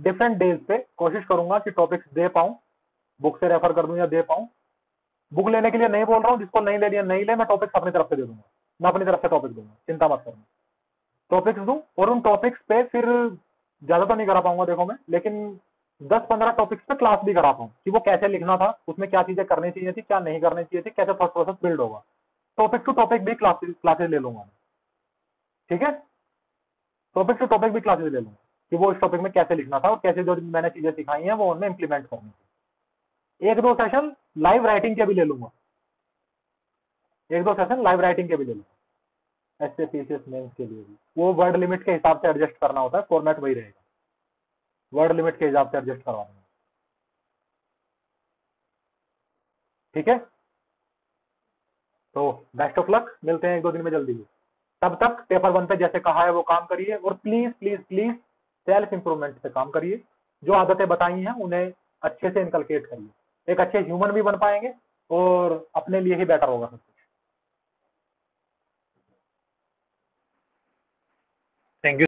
डिफरेंट डेज पे कोशिश करूंगा कि टॉपिक्स दे पाऊं, बुक से रेफर कर दूं या दे पाऊं। बुक लेने के लिए नहीं बोल रहा हूं, जिसको नहीं ले लिया नहीं ले, मैं टॉपिक्स अपनी तरफ से दे दूंगा। मैं अपनी तरफ से टॉपिक दूंगा, चिंता मत करना। टॉपिक्स दूं और उन टॉपिक्स पे फिर ज्यादा तो नहीं करा पाऊंगा देखो मैं, लेकिन 10-15 टॉपिक्स पे क्लास भी करा पाऊं कि वो कैसे लिखना था, उसमें क्या चीजें करनी चाहिए थी, क्या नहीं करनी चाहिए थी, कैसे थॉट प्रोसेस बिल्ड होगा। टॉपिक टू टॉपिक भी क्लासेस ले लूंगा। ठीक है, टॉपिक टू टॉपिक भी क्लासेस ले लूंगा कि वो इस टॉपिक में कैसे लिखना था और कैसे जो मैंने चीजें सिखाई हैं वो उनमें इंप्लीमेंट करनी थी। 1-2 सेशन लाइव राइटिंग के भी ले लूंगा, 1-2 सेशन लाइव राइटिंग के भी ले लूंगा। SAPCS मेंस के लिए भी वो वर्ड लिमिट के हिसाब से एडजस्ट करना होता है, फॉर्मेट वही रहेगा, वर्ड लिमिट के हिसाब से एडजस्ट करवाना है। ठीक है, तो बेस्ट ऑफ लक, मिलते हैं 1-2 दिन में जल्दी ही। तब तक पेपर 1 पे जैसे कहा है वो काम करिए, और please please please self improvement पे काम करिए। जो आदतें बताई हैं उन्हें अच्छे से इनकलकेट करिए, एक अच्छे ह्यूमन भी बन पाएंगे और अपने लिए ही बेटर होगा सब कुछ। Thank you